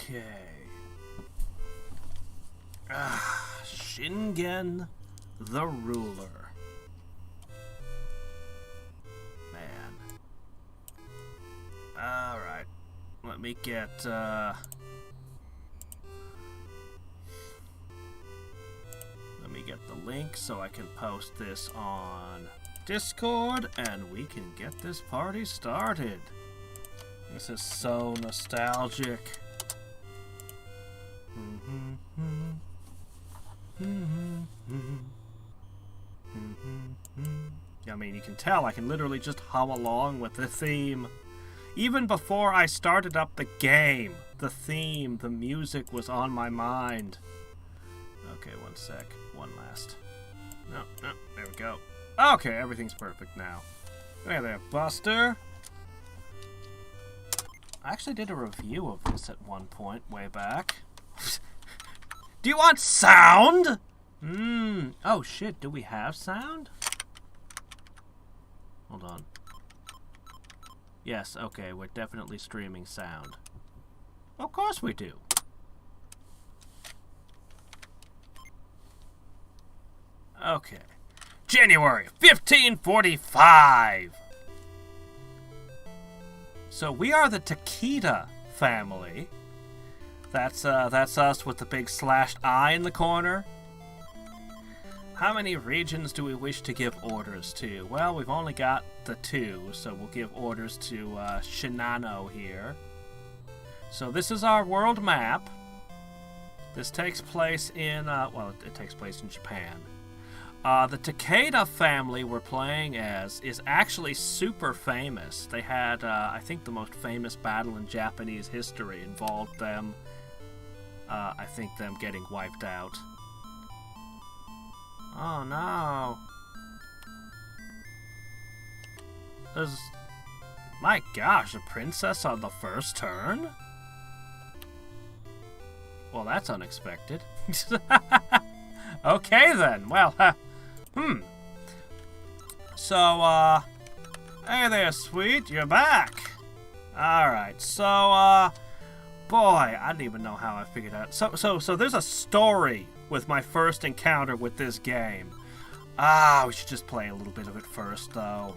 Okay. Shingen the Ruler. Man. Alright. Let me get, Let me get the link so I can post this on Discord and we can get this party started. This is so nostalgic. I mean, you can tell I can literally just hum along with the theme. Even before I started up the game, the theme, the music was on my mind. Okay, one sec. One last. No, there we go. Okay, everything's perfect now. Hey there, Buster. I actually did a review of this at one point, way back. Do you want sound? Oh shit, do we have sound? Hold on. Yes, okay, we're definitely streaming sound. Of course we do. Okay. January 1545! So we are the Takeda family. That's us with the big slashed eye in the corner. How many regions do we wish to give orders to? Well, we've only got the 2, so we'll give orders to Shinano here. So this is our world map. This takes place in, well, it takes place in Japan. The Takeda family we're playing as is actually super famous. They had, I think, the most famous battle in Japanese history involved them, I think, them getting wiped out. Oh no. My gosh, a princess on the first turn? Well, that's unexpected. Okay then, well, So, hey there, sweet, you're back. Alright, so, boy, I don't even know how I figured out. So there's a story with my first encounter with this game. We should just play a little bit of it first, though.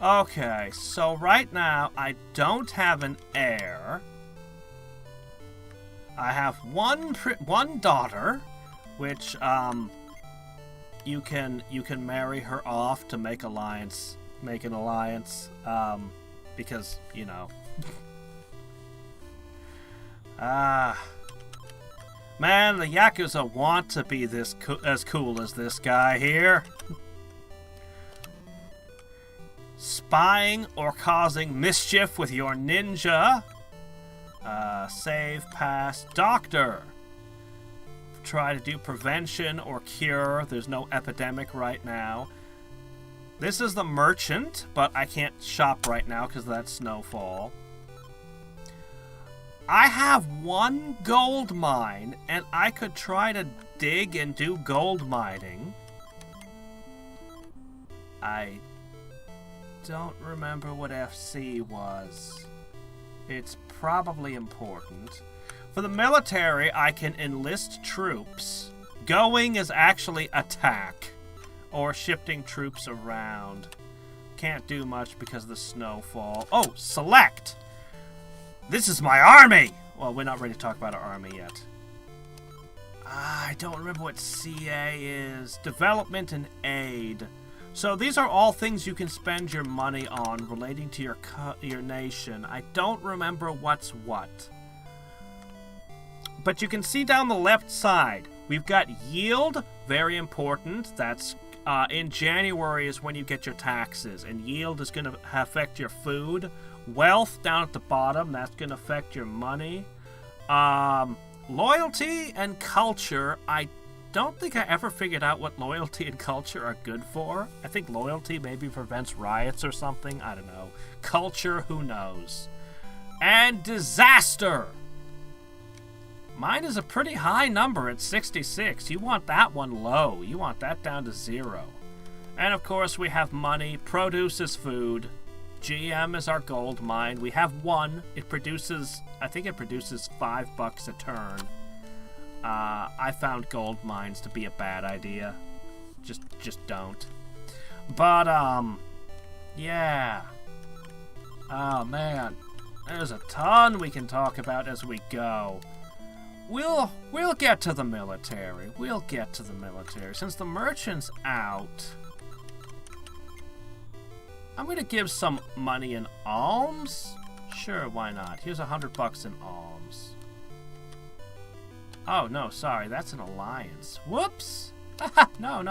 Okay, so right now, I don't have an heir. I have one daughter, which, you can marry her off to make an alliance, because, you know. Man, the Yakuza want to be as cool as this guy here. Spying or causing mischief with your ninja. Save, pass, doctor. Try to do prevention or cure. There's no epidemic right now. This is the merchant, but I can't shop right now because that's snowfall. I have one gold mine, and I could try to dig and do gold mining. I don't remember what FC was. It's probably important. For the military, I can enlist troops. Going is actually attack, or shifting troops around. Can't do much because of the snowfall. Oh, select! This is my army! Well, we're not ready to talk about our army yet. I don't remember what CA is. Development and aid. So these are all things you can spend your money on relating to your nation. I don't remember what's what. But you can see down the left side, we've got yield, very important. That's in January is when you get your taxes, and yield is going to affect your food. Wealth down at the bottom, that's going to affect your money. Loyalty and culture, I don't think I ever figured out what loyalty and culture are good for. I think loyalty maybe prevents riots or something. I don't know. Culture, who knows. And disaster. Mine is a pretty high number at 66. You want that one low. You want that down to 0. And of course we have money. Produce is food. GM is our gold mine. We have one. It produces, I think it produces $5 a turn. I found gold mines to be a bad idea. Just don't. But, yeah. Oh, man. There's a ton we can talk about as we go. We'll get to the military. We'll get to the military. Since the merchant's out, I'm gonna give some money in alms. Sure, why not? Here's $100 in alms. Oh no, sorry, that's an alliance. Whoops! No.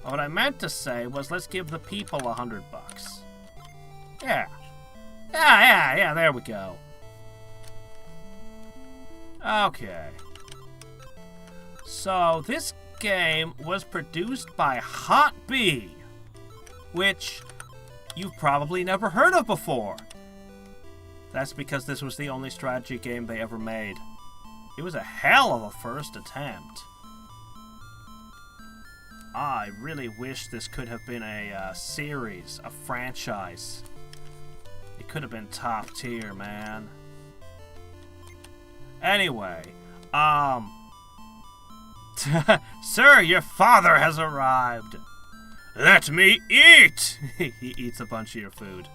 What I meant to say was let's give the people $100. Yeah, there we go. Okay. So, this game was produced by Hot Bee, which you've probably never heard of before. That's because this was the only strategy game they ever made. It was a hell of a first attempt. I really wish this could have been a series, a franchise. It could have been top tier, man. Anyway, Sir, your father has arrived. Let me eat! He eats a bunch of your food.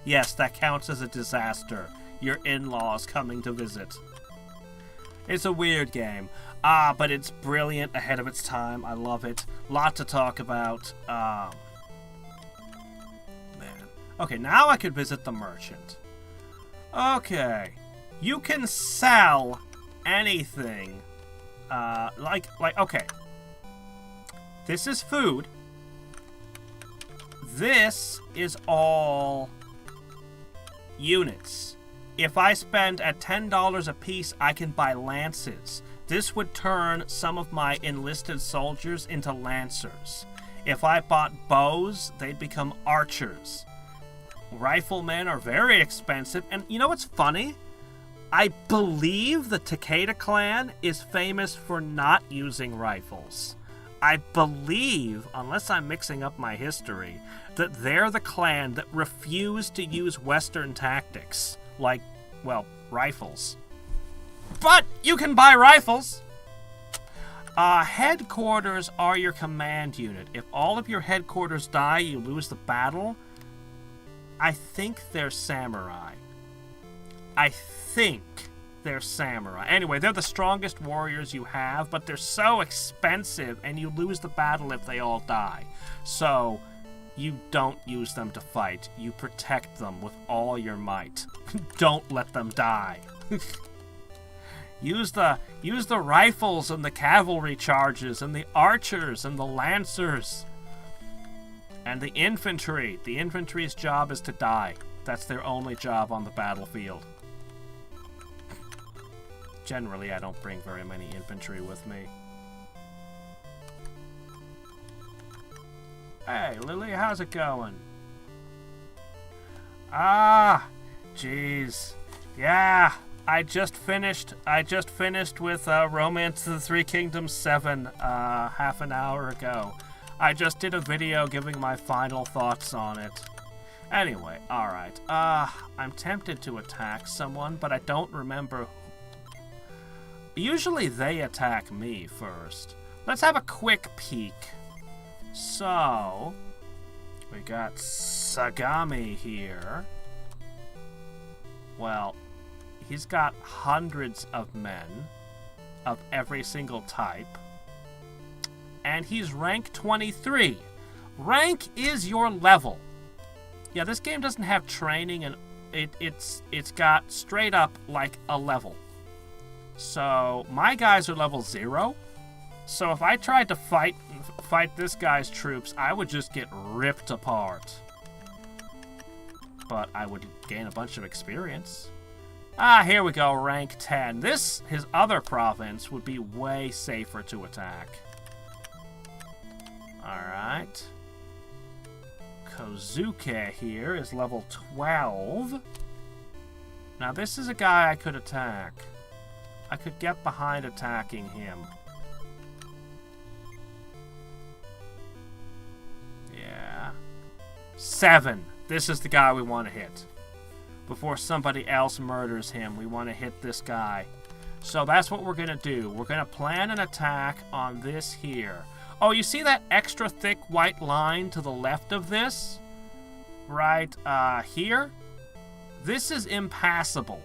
Yes, that counts as a disaster. Your in-laws coming to visit. It's a weird game. But it's brilliant, ahead of its time. I love it. Lot to talk about. Man. Okay, now I could visit the merchant. Okay. You can sell anything. Okay. This is food. This is all units. If I spend at $10 a piece, I can buy lances. This would turn some of my enlisted soldiers into lancers. If I bought bows, they'd become archers. Riflemen are very expensive, and you know what's funny? I believe the Takeda clan is famous for not using rifles. I believe, unless I'm mixing up my history, that they're the clan that refused to use Western tactics, like, well, rifles. But you can buy rifles! Headquarters are your command unit. If all of your headquarters die, you lose the battle. I think they're samurai. Anyway, they're the strongest warriors you have, but they're so expensive, and you lose the battle if they all die. So, you don't use them to fight. You protect them with all your might. Don't let them die. Use the rifles and the cavalry charges and the archers and the lancers. And the infantry. The infantry's job is to die. That's their only job on the battlefield. Generally, I don't bring very many infantry with me. Hey, Lily, how's it going? Jeez. Yeah, I just finished with Romance of the Three Kingdoms 7 half an hour ago. I just did a video giving my final thoughts on it. Anyway, alright. I'm tempted to attack someone, but I don't remember. Usually they attack me first. Let's have a quick peek. So, we got Sagami here. Well, he's got hundreds of men of every single type. And he's rank 23. Rank is your level. Yeah, this game doesn't have training, and it's got straight up like a level. So my guys are level 0. So if I tried to fight this guy's troops, I would just get ripped apart. But I would gain a bunch of experience. Here we go, rank 10. His other province would be way safer to attack. Alright. Kozuke here is level 12. Now this is a guy I could attack. I could get behind attacking him. 7. This is the guy we want to hit. Before somebody else murders him, we want to hit this guy. So that's what we're going to do. We're going to plan an attack on this here. Oh, you see that extra thick white line to the left of this? Right here? This is impassable.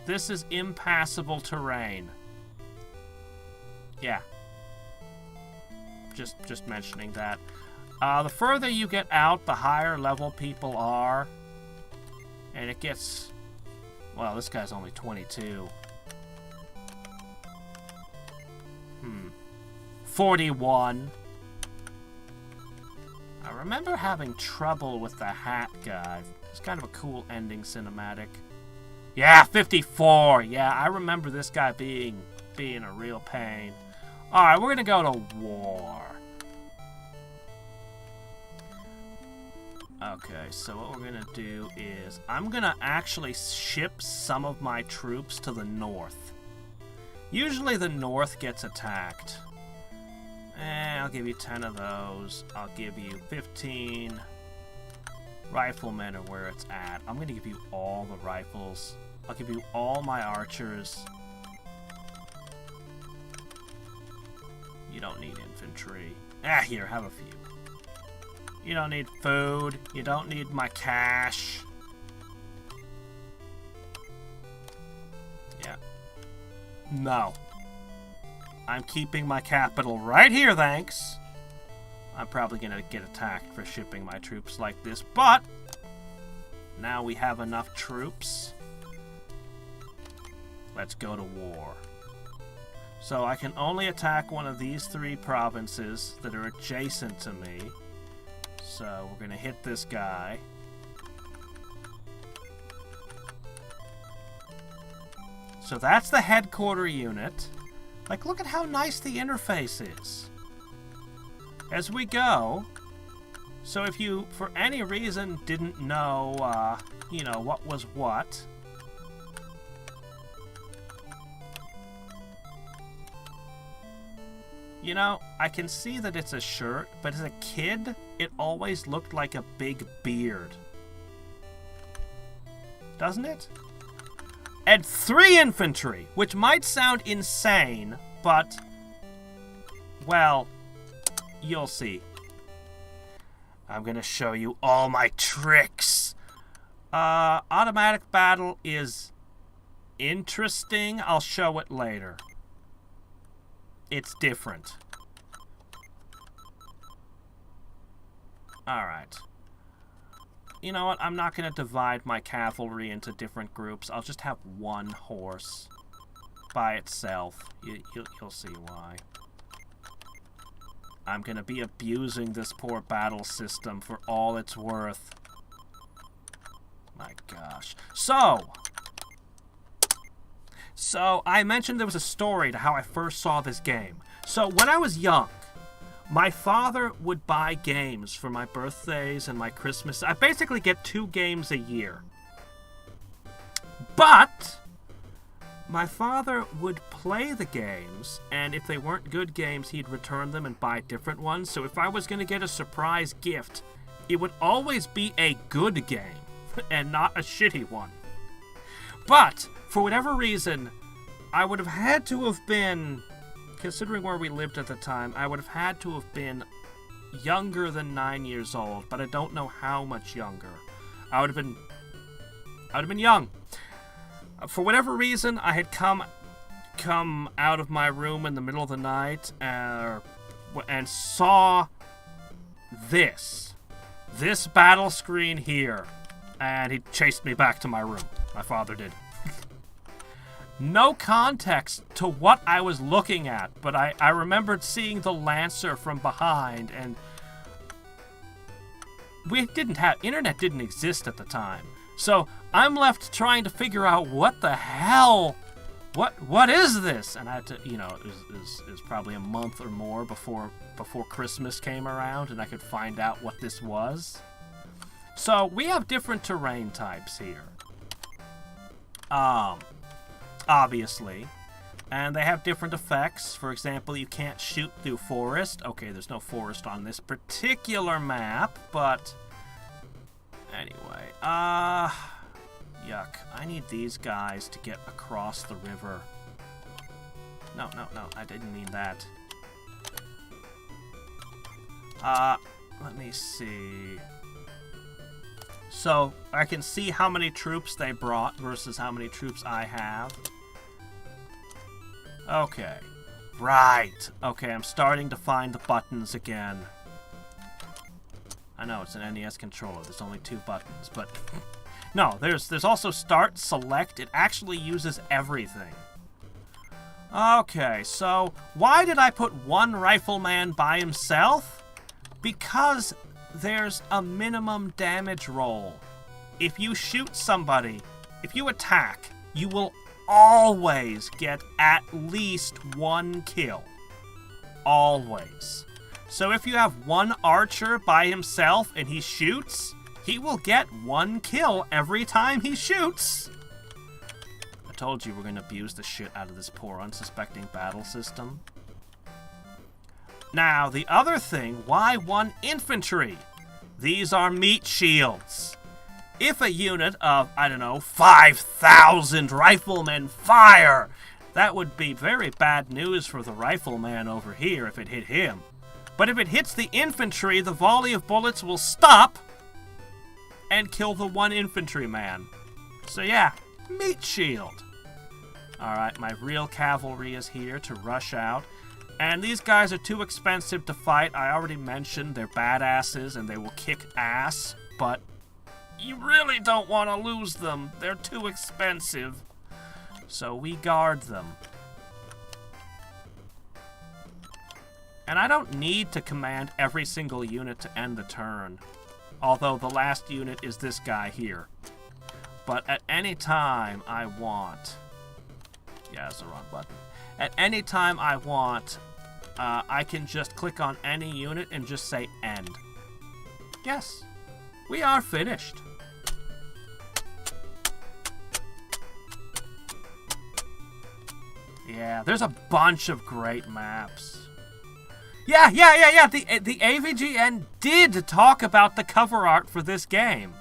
This is impassable terrain. Yeah. Just mentioning that. The further you get out, the higher level people are. And it gets... Well, this guy's only 22. 41. I remember having trouble with the hat guy. It's kind of a cool ending cinematic. Yeah, 54. Yeah, I remember this guy being a real pain. Alright, we're gonna go to war. Okay, so what we're gonna do is I'm gonna actually ship some of my troops to the north. Usually the north gets attacked. I'll give you 10 of those. I'll give you 15 riflemen are where it's at. I'm gonna give you all the rifles. I'll give you all my archers. You don't need infantry. Here, have a few. You don't need food. You don't need my cash. Yeah. No. I'm keeping my capital right here, thanks. I'm probably gonna get attacked for shipping my troops like this, but now we have enough troops. Let's go to war. So I can only attack one of these 3 provinces that are adjacent to me. So we're gonna hit this guy. So that's the headquarter unit. Like, look at how nice the interface is. As we go, so if you, for any reason, didn't know, you know, what was what, you know, I can see that it's a shirt, but as a kid, it always looked like a big beard. Doesn't it? And 3 infantry, which might sound insane, but, well, you'll see. I'm gonna show you all my tricks. Automatic battle is interesting. I'll show it later. It's different. Alright. You know what? I'm not going to divide my cavalry into different groups. I'll just have one horse by itself. You'll see why. I'm going to be abusing this poor battle system for all it's worth. My gosh. So I mentioned there was a story to how I first saw this game. So when I was young, my father would buy games for my birthdays and my Christmas. I basically get 2 games a year. But my father would play the games, and if they weren't good games, he'd return them and buy different ones. So if I was going to get a surprise gift, it would always be a good game and not a shitty one. But for whatever reason, I would have had to have been, considering where we lived at the time, I would have had to have been younger than 9 years old, but I don't know how much younger. I would have been young. For whatever reason, I had come out of my room in the middle of the night and saw this battle screen here, and he chased me back to my room. My father did. No context to what I was looking at, but I remembered seeing the Lancer from behind, and internet didn't exist at the time. So I'm left trying to figure out what the hell, what is this? And I had to, you know, it was probably a month or more before Christmas came around, and I could find out what this was. So we have different terrain types here. Obviously. And they have different effects. For example, you can't shoot through forest. Okay, there's no forest on this particular map, but Yuck. I need these guys to get across the river. No, I didn't mean that. Let me see. So, I can see how many troops they brought versus how many troops I have. Okay. Right. Okay, I'm starting to find the buttons again. I know, it's an NES controller. There's only 2 buttons, but... No, there's also start, select. It actually uses everything. Okay, so why did I put one rifleman by himself? Because there's a minimum damage roll. If you shoot somebody, if you attack, you will always get at least 1 kill. Always. So if you have one archer by himself and he shoots, he will get 1 kill every time he shoots. I told you we're going to abuse the shit out of this poor unsuspecting battle system. Now, the other thing, why 1 infantry? These are meat shields. If a unit of, I don't know, 5,000 riflemen fire, that would be very bad news for the rifleman over here if it hit him. But if it hits the infantry, the volley of bullets will stop and kill the 1 infantryman. So yeah, meat shield. Alright, my real cavalry is here to rush out. And these guys are too expensive to fight. I already mentioned they're badasses and they will kick ass, but you really don't want to lose them. They're too expensive. So we guard them. And I don't need to command every single unit to end the turn. Although the last unit is this guy here. But at any time I want... Yeah, that's the wrong button. At any time I want, I can just click on any unit and just say end. Yes, we are finished. Yeah, there's a bunch of great maps. Yeah. The AVGN did talk about the cover art for this game.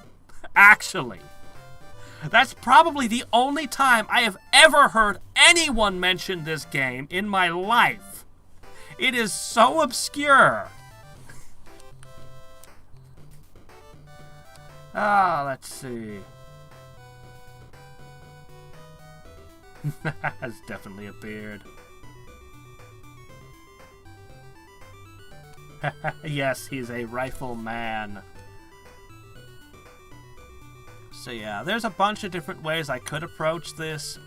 Actually. That's probably the only time I have ever heard anyone mention this game in my life. It is so obscure. Let's see. That's definitely a beard. Yes, he's a rifleman. So yeah, there's a bunch of different ways I could approach this,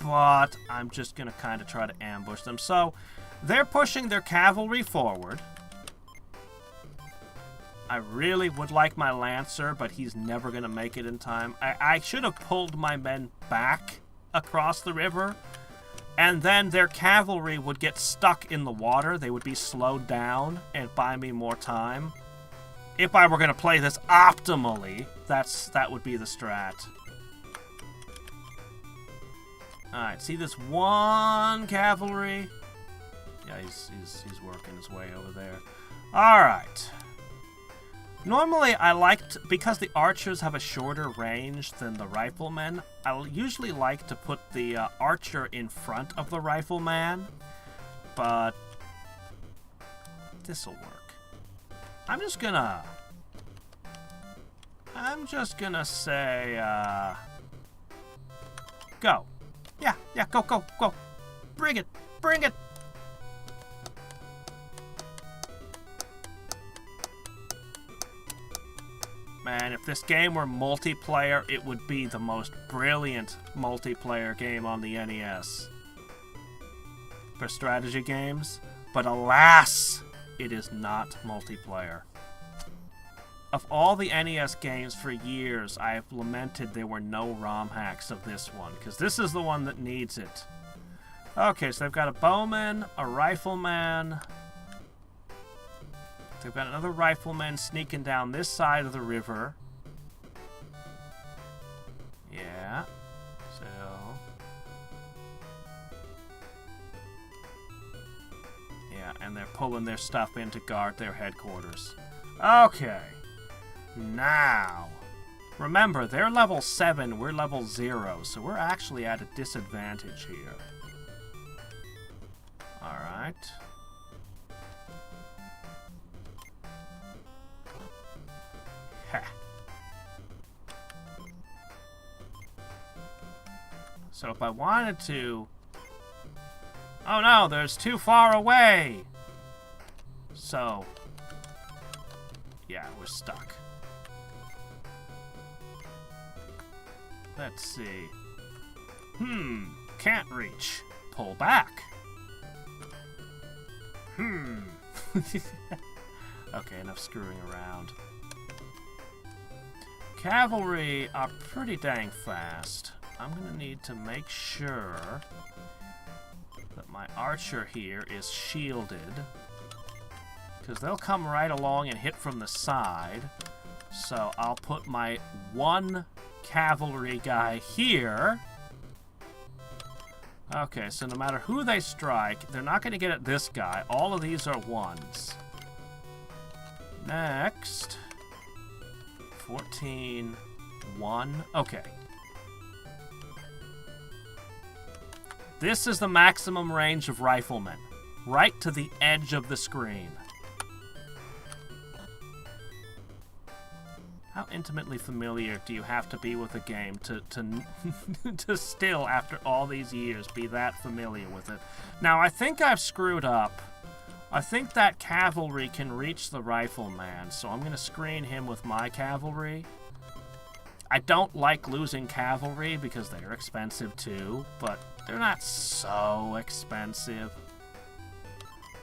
but I'm just going to kind of try to ambush them. So, they're pushing their cavalry forward. I really would like my Lancer, but he's never going to make it in time. I should have pulled my men back across the river, and then their cavalry would get stuck in the water. They would be slowed down and buy me more time. If I were going to play this optimally, that would be the strat. Alright, see this 1 cavalry? Yeah, he's working his way over there. Alright. Normally, because the archers have a shorter range than the riflemen, I usually like to put the archer in front of the rifleman, but this'll work. I'm just gonna say, go. Yeah, go. Bring it. Man, if this game were multiplayer, it would be the most brilliant multiplayer game on the NES. For strategy games. But alas, it is not multiplayer. Of all the NES games for years, I have lamented there were no ROM hacks of this one, because this is the one that needs it. Okay, so they've got a bowman, a rifleman. They've got another rifleman sneaking down this side of the river. Yeah. So... yeah, and they're pulling their stuff in to guard their headquarters. Okay. Now, Remember, they're level 7, we're level 0, so we're actually at a disadvantage here. Alright. Heh. So if I wanted to... Oh no, there's too far away! So... yeah, we're stuck. Let's see. Can't reach. Pull back. Okay, enough screwing around. Cavalry are pretty dang fast. I'm gonna need to make sure that my archer here is shielded, because they'll come right along and hit from the side. So I'll put my one cavalry guy here. Okay, so no matter who they strike, they're not going to get at this guy. All of these are ones. Next. 14, 1. Okay. This is the maximum range of riflemen. Right to the edge of the screen. How intimately familiar do you have to be with a game to still, after all these years, be that familiar with it? Now, I think I've screwed up. I think that cavalry can reach the rifleman, so I'm going to screen him with my cavalry. I don't like losing cavalry because they're expensive too, but they're not so expensive.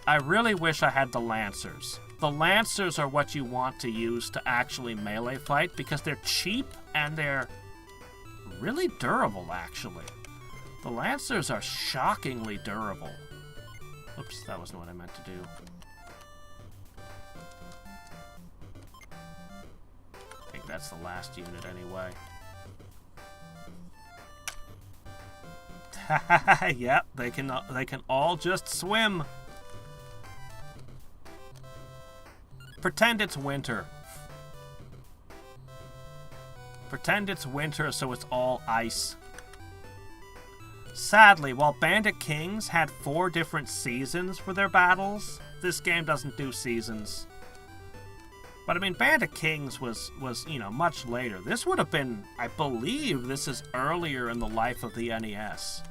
I really wish I had the lancers. The lancers are what you want to use to actually melee fight because they're cheap and they're really durable, actually. The lancers are shockingly durable. Oops, that wasn't what I meant to do. I think that's the last unit anyway. Yep, they can all just swim. Pretend it's winter. Pretend it's winter so it's all ice. Sadly, while Bandit Kings had 4 different seasons for their battles, this game doesn't do seasons. But I mean, Bandit Kings was, you know, much later. This would have been, I believe this is earlier in the life of the NES.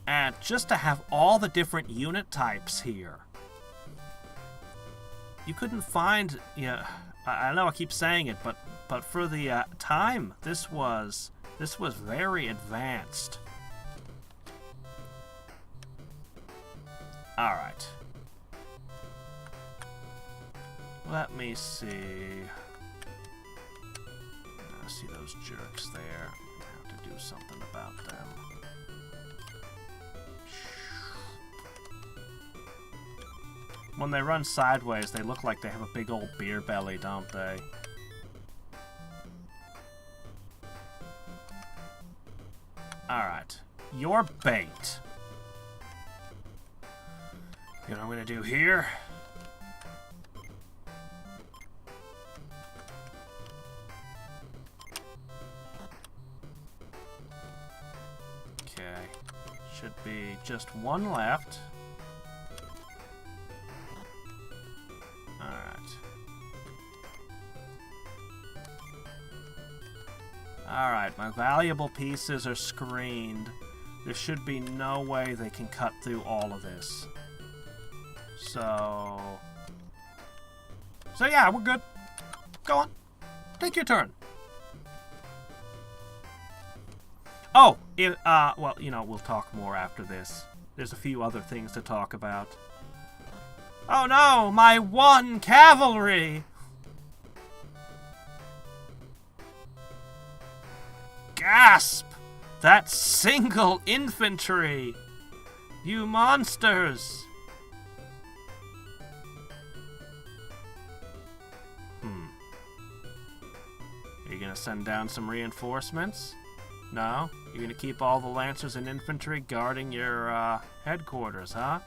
And just to have all the different unit types here. You couldn't find, yeah, I know I keep saying it, but for the time, this was very advanced. All right. Let me see. I see those jerks there. I have to do something about them. When they run sideways, they look like they have a big old beer belly, don't they? Alright. Your bait. You know what I'm gonna do here? Okay. Should be just one left. Alright, my valuable pieces are screened. There should be no way they can cut through all of this. So yeah, we're good. Go on. Take your turn. Oh, well, you know, we'll talk more after this. There's a few other things to talk about. Oh no, my one cavalry! Gasp! That single infantry! You monsters! Are you gonna send down some reinforcements? No? You're gonna keep all the lancers and infantry guarding your, headquarters, huh?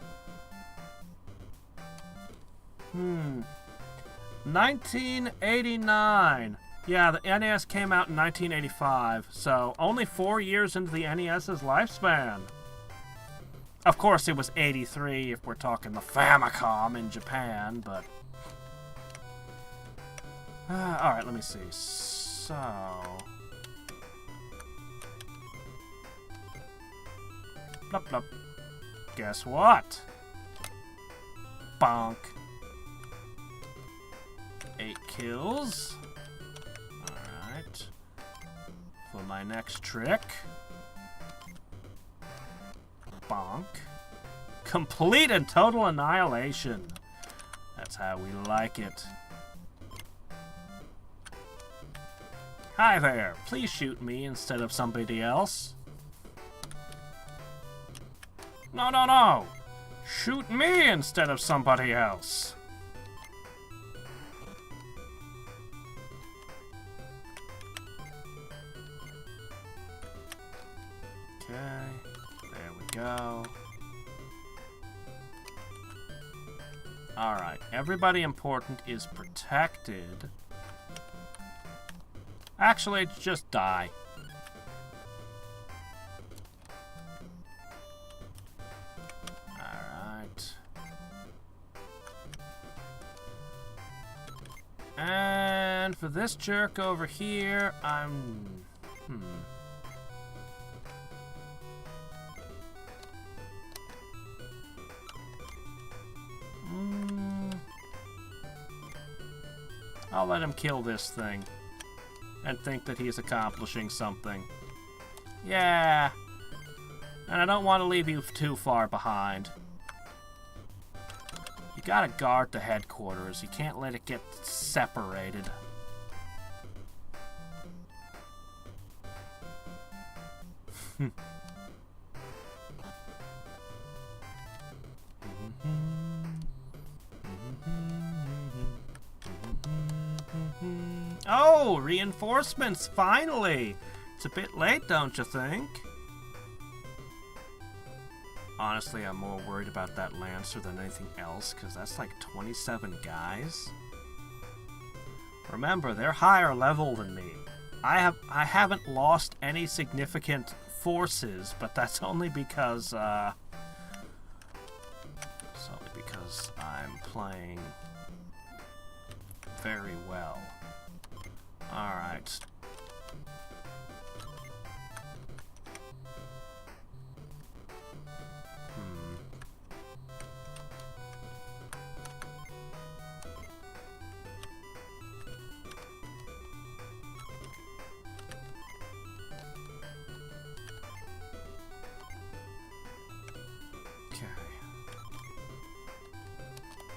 1989. Yeah, the NES came out in 1985, so only 4 years into the NES's lifespan. Of course, it was 83 if we're talking the Famicom in Japan, but... Alright, let me see. So... Blup, blup. Guess what? Bonk. 8 kills. Alright. For my next trick. Bonk. Complete and total annihilation. That's how we like it. Hi there. Please shoot me instead of somebody else. No, no, no. Shoot me instead of somebody else. Okay. There we go. Alright. Everybody important is protected. Actually, just die. Alright. And for this jerk over here, I'm... I'll let him kill this thing. And think that he's accomplishing something. Yeah. And I don't want to leave you too far behind. You gotta guard the headquarters. You can't let it get separated. Oh, reinforcements, finally! It's a bit late, don't you think? Honestly, I'm more worried about that Lancer than anything else, because that's like 27 guys. Remember, they're higher level than me. I haven't lost any significant forces, but that's only because, it's only because I'm playing very well. Alright.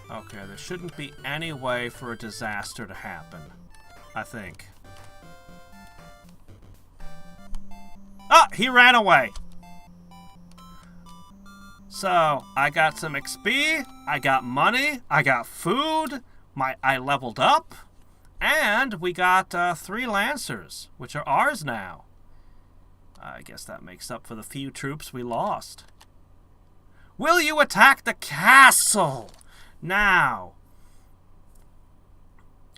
Okay, there shouldn't be any way for a disaster to happen. I think. Ah! He ran away! So, I got some XP, I got money, I got food, I leveled up, and we got 3 Lancers, which are ours now. I guess that makes up for the few troops we lost. Will you attack the castle? Now,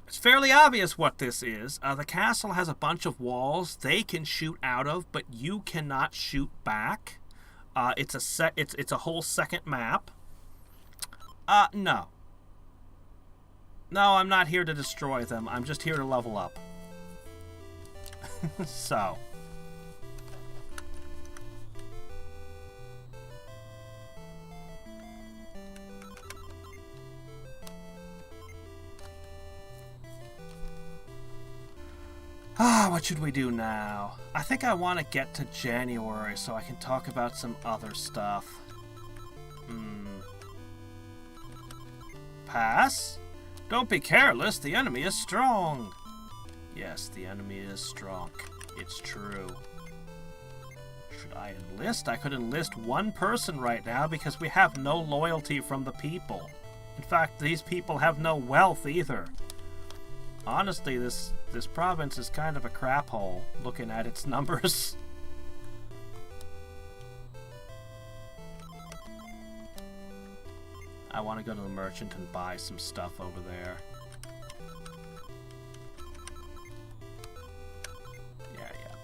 it's fairly obvious what this is. The castle has a bunch of walls they can shoot out of, but you cannot shoot back. It's a whole second map. No. No, I'm not here to destroy them. I'm just here to level up. So. What should we do now? I think I want to get to January so I can talk about some other stuff. Pass? Don't be careless, the enemy is strong. Yes, the enemy is strong. It's true. Should I enlist? I could enlist one person right now because we have no loyalty from the people. In fact, these people have no wealth either. Honestly, this province is kind of a crap hole, looking at its numbers. I want to go to the merchant and buy some stuff over there.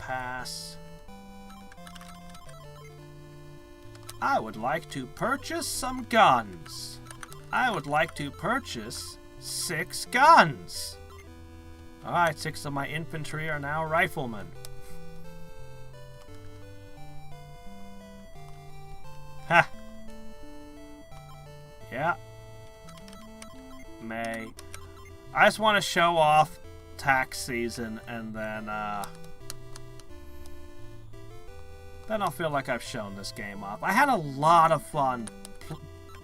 pass. I would like to purchase some guns. I would like to purchase 6 guns. Alright, 6 of my infantry are now riflemen. Ha! Yeah. May. I just want to show off tax season, and then I'll feel like I've shown this game off. I had a lot of fun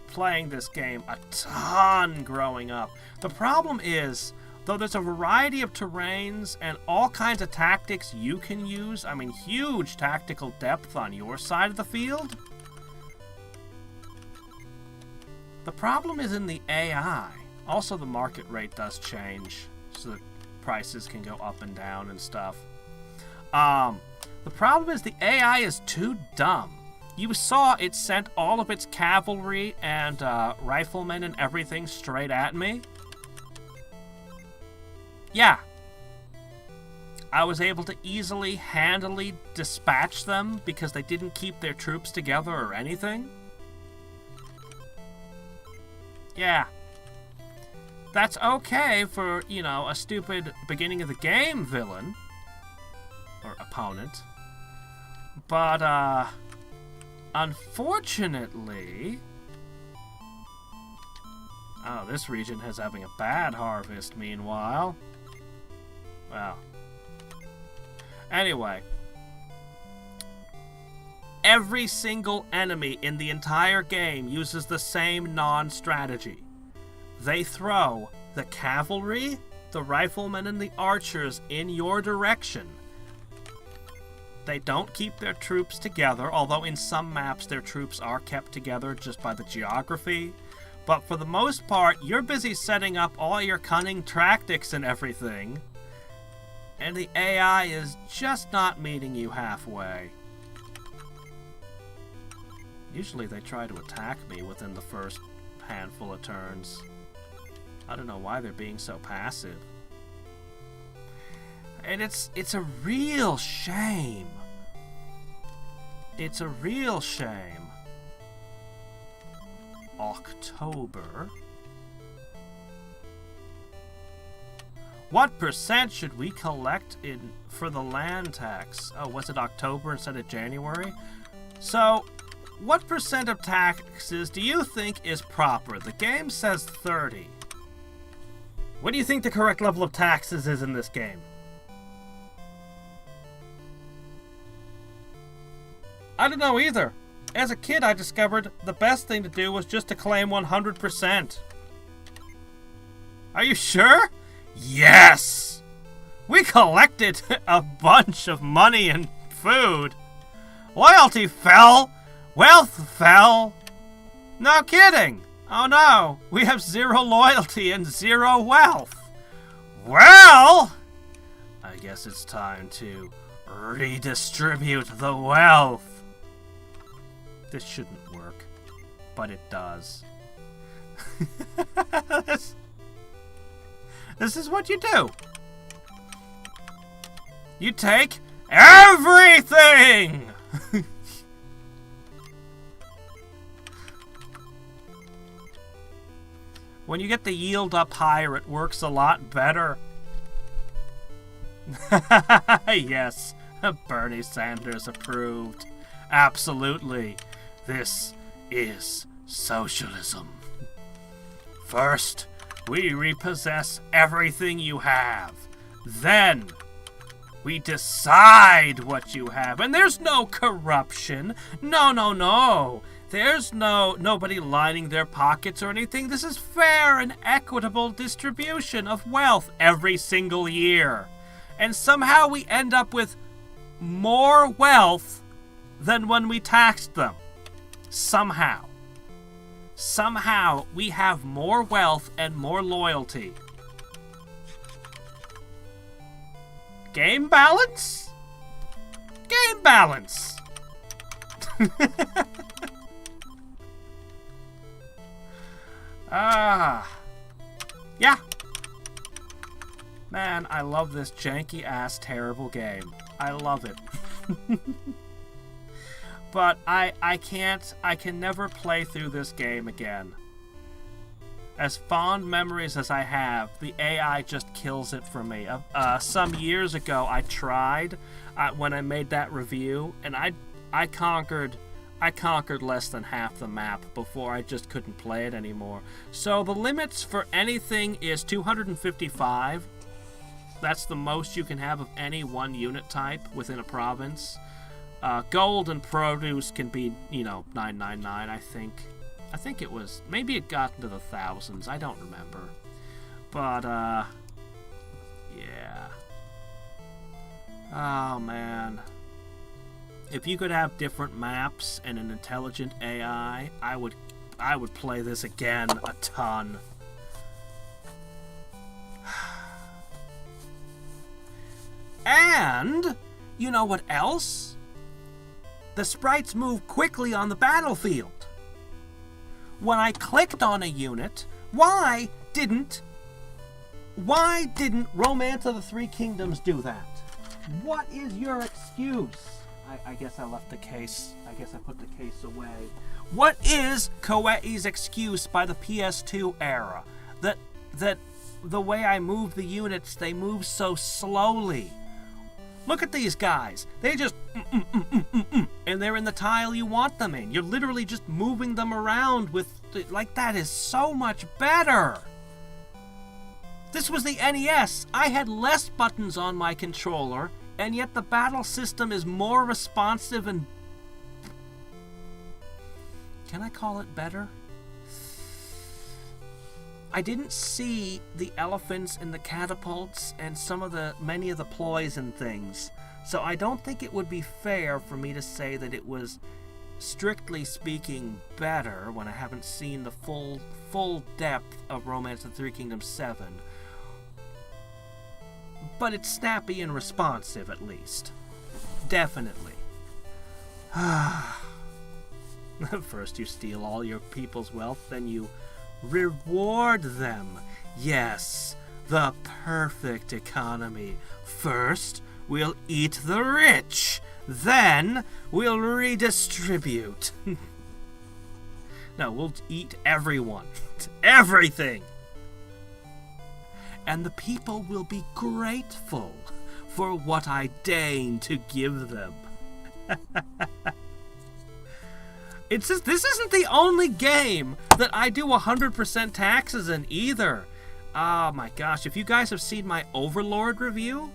playing this game, a ton growing up. The problem is, though there's a variety of terrains and all kinds of tactics you can use, I mean huge tactical depth on your side of the field, the problem is in the AI. Also, the market rate does change, so that prices can go up and down and stuff. The problem is the AI is too dumb. You saw it sent all of its cavalry and riflemen and everything straight at me. Yeah. I was able to easily, handily dispatch them because they didn't keep their troops together or anything. Yeah. That's okay for, you know, a stupid beginning of the game villain. Or opponent. But, unfortunately... Oh, this region is having a bad harvest, meanwhile. Well. Anyway. Every single enemy in the entire game uses the same non-strategy. They throw the cavalry, the riflemen, and the archers in your direction. They don't keep their troops together, although in some maps their troops are kept together just by the geography. But for the most part, you're busy setting up all your cunning tactics and everything, and the AI is just not meeting you halfway. Usually they try to attack me within the first handful of turns. I don't know why they're being so passive. And it's a real shame. It's a real shame. October. What percent should we collect for the land tax? Oh, was it October instead of January? So, what percent of taxes do you think is proper? The game says 30. What do you think the correct level of taxes is in this game? I don't know either. As a kid, I discovered the best thing to do was just to claim 100%. Are you sure? Yes! We collected a bunch of money and food. Loyalty fell. Wealth fell. No kidding. Oh no, we have 0 loyalty and 0 wealth. Well, I guess it's time to redistribute the wealth. This shouldn't work, but it does. This is what you do. You take everything! When you get the yield up higher, it works a lot better. Yes, Bernie Sanders approved. Absolutely. This is socialism. First, we repossess everything you have. Then, we decide what you have. And there's no corruption. No, no, no. There's nobody lining their pockets or anything. This is fair and equitable distribution of wealth every single year. And somehow we end up with more wealth than when we taxed them. Somehow. Somehow we have more wealth and more loyalty. Game balance? Game balance. Yeah. Man, I love this janky-ass terrible game. I love it. But I can never play through this game again. As fond memories as I have, the AI just kills it for me. Some years ago, I tried when I made that review, and I conquered less than half the map before I just couldn't play it anymore. So the limits for anything is 255. That's the most you can have of any one unit type within a province. Gold and produce can be, 999, I think. I think it was, maybe it got into the thousands, I don't remember. But, yeah. Oh, man. If you could have different maps and an intelligent AI, I would play this again a ton. And, you know what else? The sprites move quickly on the battlefield. When I clicked on a unit, why didn't Romance of the Three Kingdoms do that? What is your excuse? I guess I left the case. I guess I put the case away. What is Koei's excuse by the PS2 era? That the way I move the units, they move so slowly. Look at these guys. They just and they're in the tile you want them in. You're literally just moving them around with like that is so much better. This was the NES. I had less buttons on my controller, and yet the battle system is more responsive and... Can I call it better? I didn't see the elephants and the catapults and many of the ploys and things. So I don't think it would be fair for me to say that it was, strictly speaking, better when I haven't seen the full depth of Romance of the Three Kingdoms 7. But it's snappy and responsive, at least. Definitely. First you steal all your people's wealth, then you reward them. Yes, the perfect economy. First, we'll eat the rich. Then, we'll redistribute. No, we'll eat everyone. Everything. And the people will be grateful for what I deign to give them. This isn't the only game that I do 100% taxes in either. Oh my gosh, if you guys have seen my Overlord review,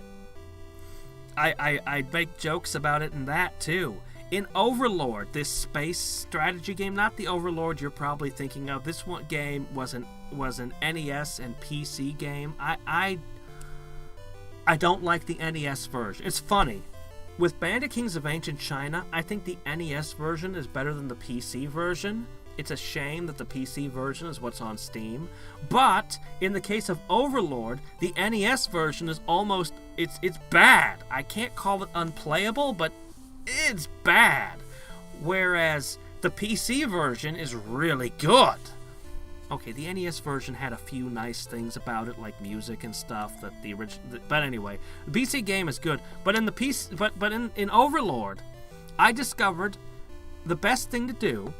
I make jokes about it in that too. In Overlord, this space strategy game, not the Overlord you're probably thinking of, this one game was an NES and PC game. I don't like the NES version. It's funny. With Bandit Kings of Ancient China, I think the NES version is better than the PC version. It's a shame that the PC version is what's on Steam. But in the case of Overlord, the NES version is almost... It's bad. I can't call it unplayable, but it's bad. Whereas the PC version is really good. Okay, the NES version had a few nice things about it, like music and stuff that the original. But anyway, the PC game is good. But in the PC, but in Overlord, I discovered the best thing to do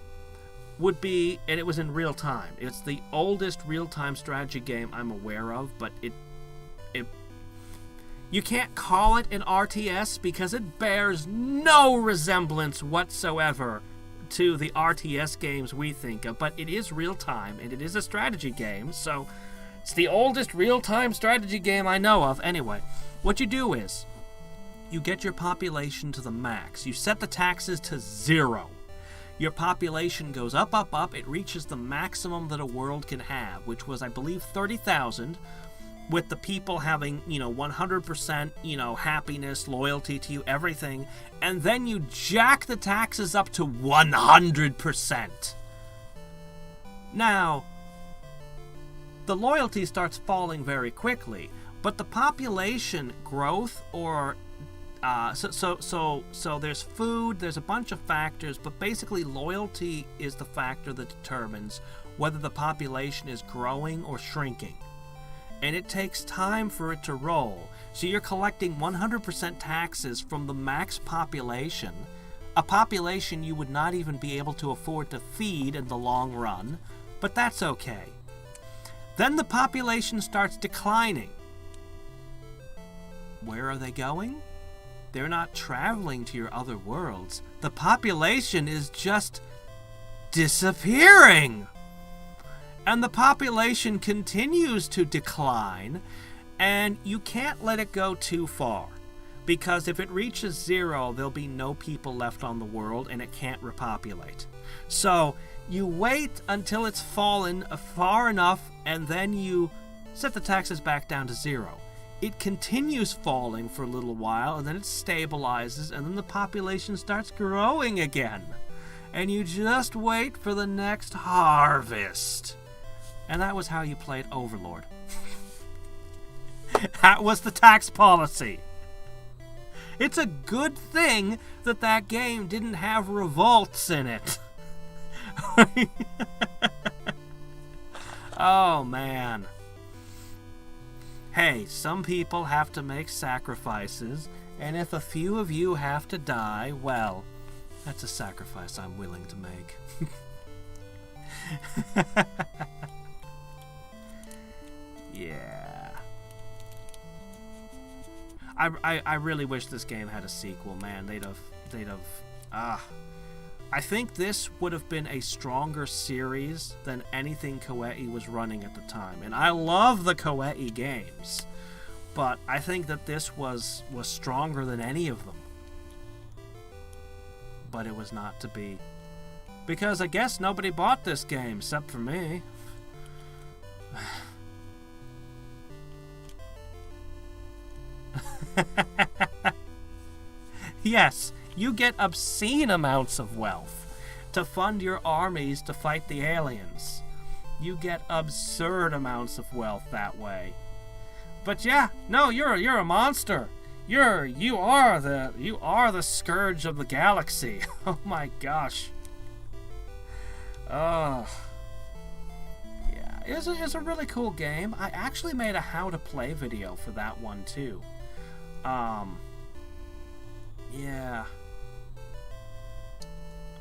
would be, and it was in real time. It's the oldest real-time strategy game I'm aware of, but it you can't call it an RTS because it bears no resemblance whatsoever to the RTS games we think of, but it is real-time, and it is a strategy game, so it's the oldest real-time strategy game I know of. Anyway, what you do is, you get your population to the max. You set the taxes to 0. Your population goes up, up, up. It reaches the maximum that a world can have, which was, I believe, 30,000, with the people having, 100%, happiness, loyalty to you, everything, and then you jack the taxes up to 100%. Now, the loyalty starts falling very quickly, but the population growth or so there's food, there's a bunch of factors, but basically loyalty is the factor that determines whether the population is growing or shrinking. and it takes time for it to roll. So you're collecting 100% taxes from the max population, a population you would not even be able to afford to feed in the long run, but that's okay. Then the population starts declining. Where are they going? They're not traveling to your other worlds. The population is just disappearing. And the population continues to decline, and you can't let it go too far. Because if it reaches 0, there'll be no people left on the world, and it can't repopulate. So you wait until it's fallen far enough, and then you set the taxes back down to 0. It continues falling for a little while, and then it stabilizes, and then the population starts growing again. And you just wait for the next harvest. And that was how you played Overlord. That was the tax policy. It's a good thing that that game didn't have revolts in it. Oh, man. Hey, some people have to make sacrifices, and if a few of you have to die, well, that's a sacrifice I'm willing to make. Yeah. I really wish this game had a sequel, man. They'd have I think this would have been a stronger series than anything Koei was running at the time. And I love the Koei games, but I think that this was stronger than any of them. But it was not to be. Because I guess nobody bought this game except for me. Yes, you get obscene amounts of wealth to fund your armies to fight the aliens. You get absurd amounts of wealth that way. But yeah, no, you're a monster. You are the scourge of the galaxy. Oh my gosh. Oh. Yeah, it's a really cool game. I actually made a how to play video for that one too. Yeah.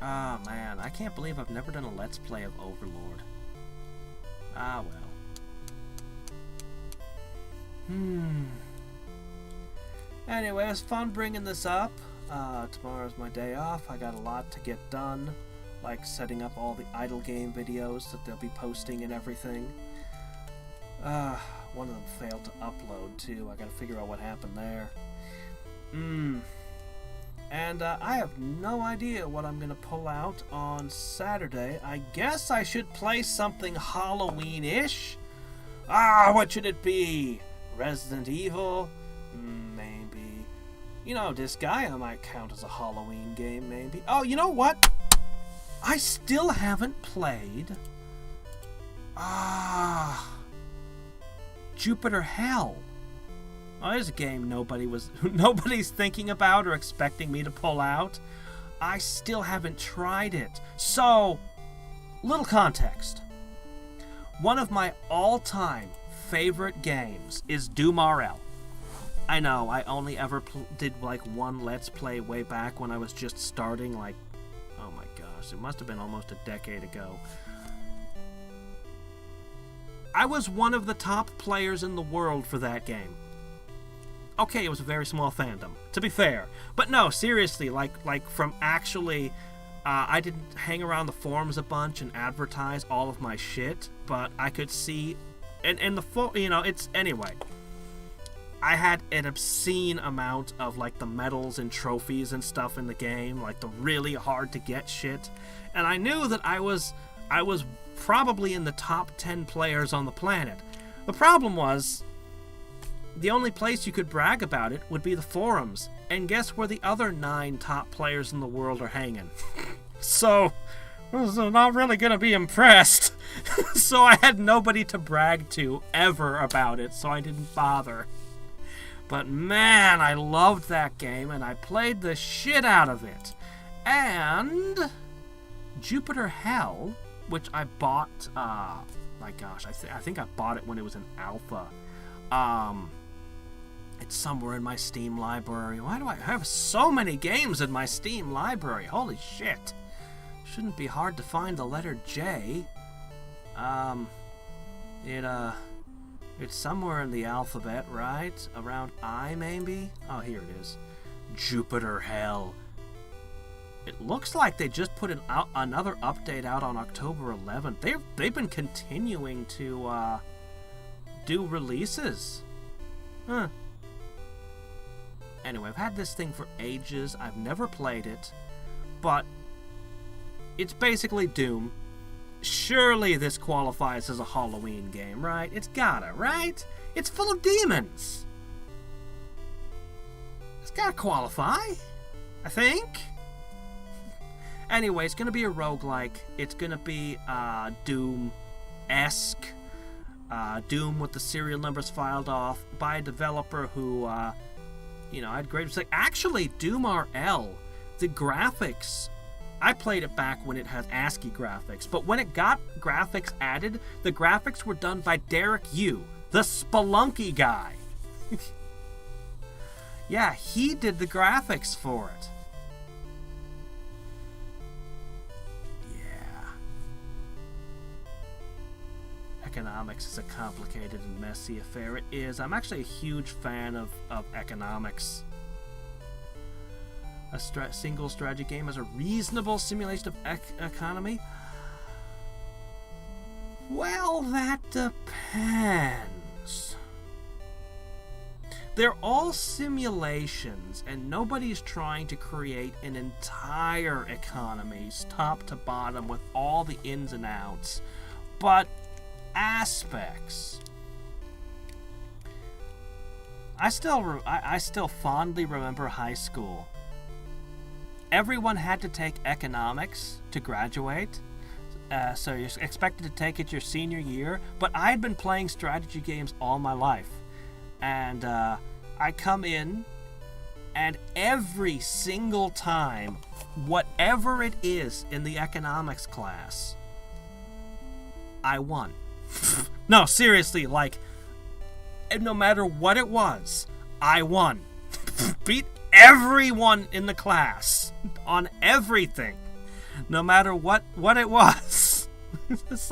Oh man, I can't believe I've never done a Let's Play of Overlord. Ah well. Anyway, it was fun bringing this up. Tomorrow's my day off. I got a lot to get done, like setting up all the idle game videos that they'll be posting and everything. One of them failed to upload too. I gotta figure out what happened there. And I have no idea what I'm gonna pull out on Saturday. I guess I should play something Halloween-ish. What should it be? Resident Evil? Maybe. You know, Disgaea might count as a Halloween game, maybe. Oh, you know what? I still haven't played... Jupiter Hell. Oh, there's a game nobody's thinking about or expecting me to pull out. I still haven't tried it. So, little context. One of my all-time favorite games is Doom RL. I know, I only ever did like one Let's Play way back when I was just starting, like, oh my gosh, it must have been almost a decade ago. I was one of the top players in the world for that game. Okay, it was a very small fandom, to be fair. But no, seriously, like from actually, I didn't hang around the forums a bunch and advertise all of my shit, but I could see, and the full, you know, it's, anyway. I had an obscene amount of, like, the medals and trophies and stuff in the game, like the really hard to get shit, and I knew that I was probably in the top 10 players on the planet. The problem was, the only place you could brag about it would be the forums, and guess where the other 9 top players in the world are hanging? So, I was not really gonna be impressed. So I had nobody to brag to ever about it, so I didn't bother. But man, I loved that game, and I played the shit out of it. And Jupiter Hell, which I bought, my gosh, I think I bought it when it was in alpha. It's somewhere in my Steam library. Why do I have so many games in my Steam library? Holy shit. Shouldn't be hard to find the letter J. It's somewhere in the alphabet, right? Around I, maybe? Oh, here it is. Jupiter Hell. It looks like they just put another update out on October 11th. They've been continuing to do releases. Huh. Anyway, I've had this thing for ages. I've never played it, but it's basically Doom. Surely this qualifies as a Halloween game, right? It's gotta, right? It's full of demons. It's gotta qualify, I think. Anyway, it's gonna be a roguelike. It's gonna be Doom-esque. Doom with the serial numbers filed off by a developer who, I'd grade it. Actually, Doom RL, the graphics, I played it back when it had ASCII graphics, but when it got graphics added, the graphics were done by Derek Yu, the Spelunky guy. Yeah, he did the graphics for it. Yeah. Economics is a complicated and messy affair. It is. I'm actually a huge fan of economics. A single strategy game as a reasonable simulation of economy? Well, that depends. They're all simulations, and nobody's trying to create an entire economy, top to bottom, with all the ins and outs. But aspects. I still fondly remember high school. Everyone had to take economics to graduate, so you're expected to take it your senior year, but I had been playing strategy games all my life, and I come in, and every single time, whatever it is in the economics class, I won. No, seriously, no matter what it was, I won. Beat everyone in the class on everything, no matter what it was. It's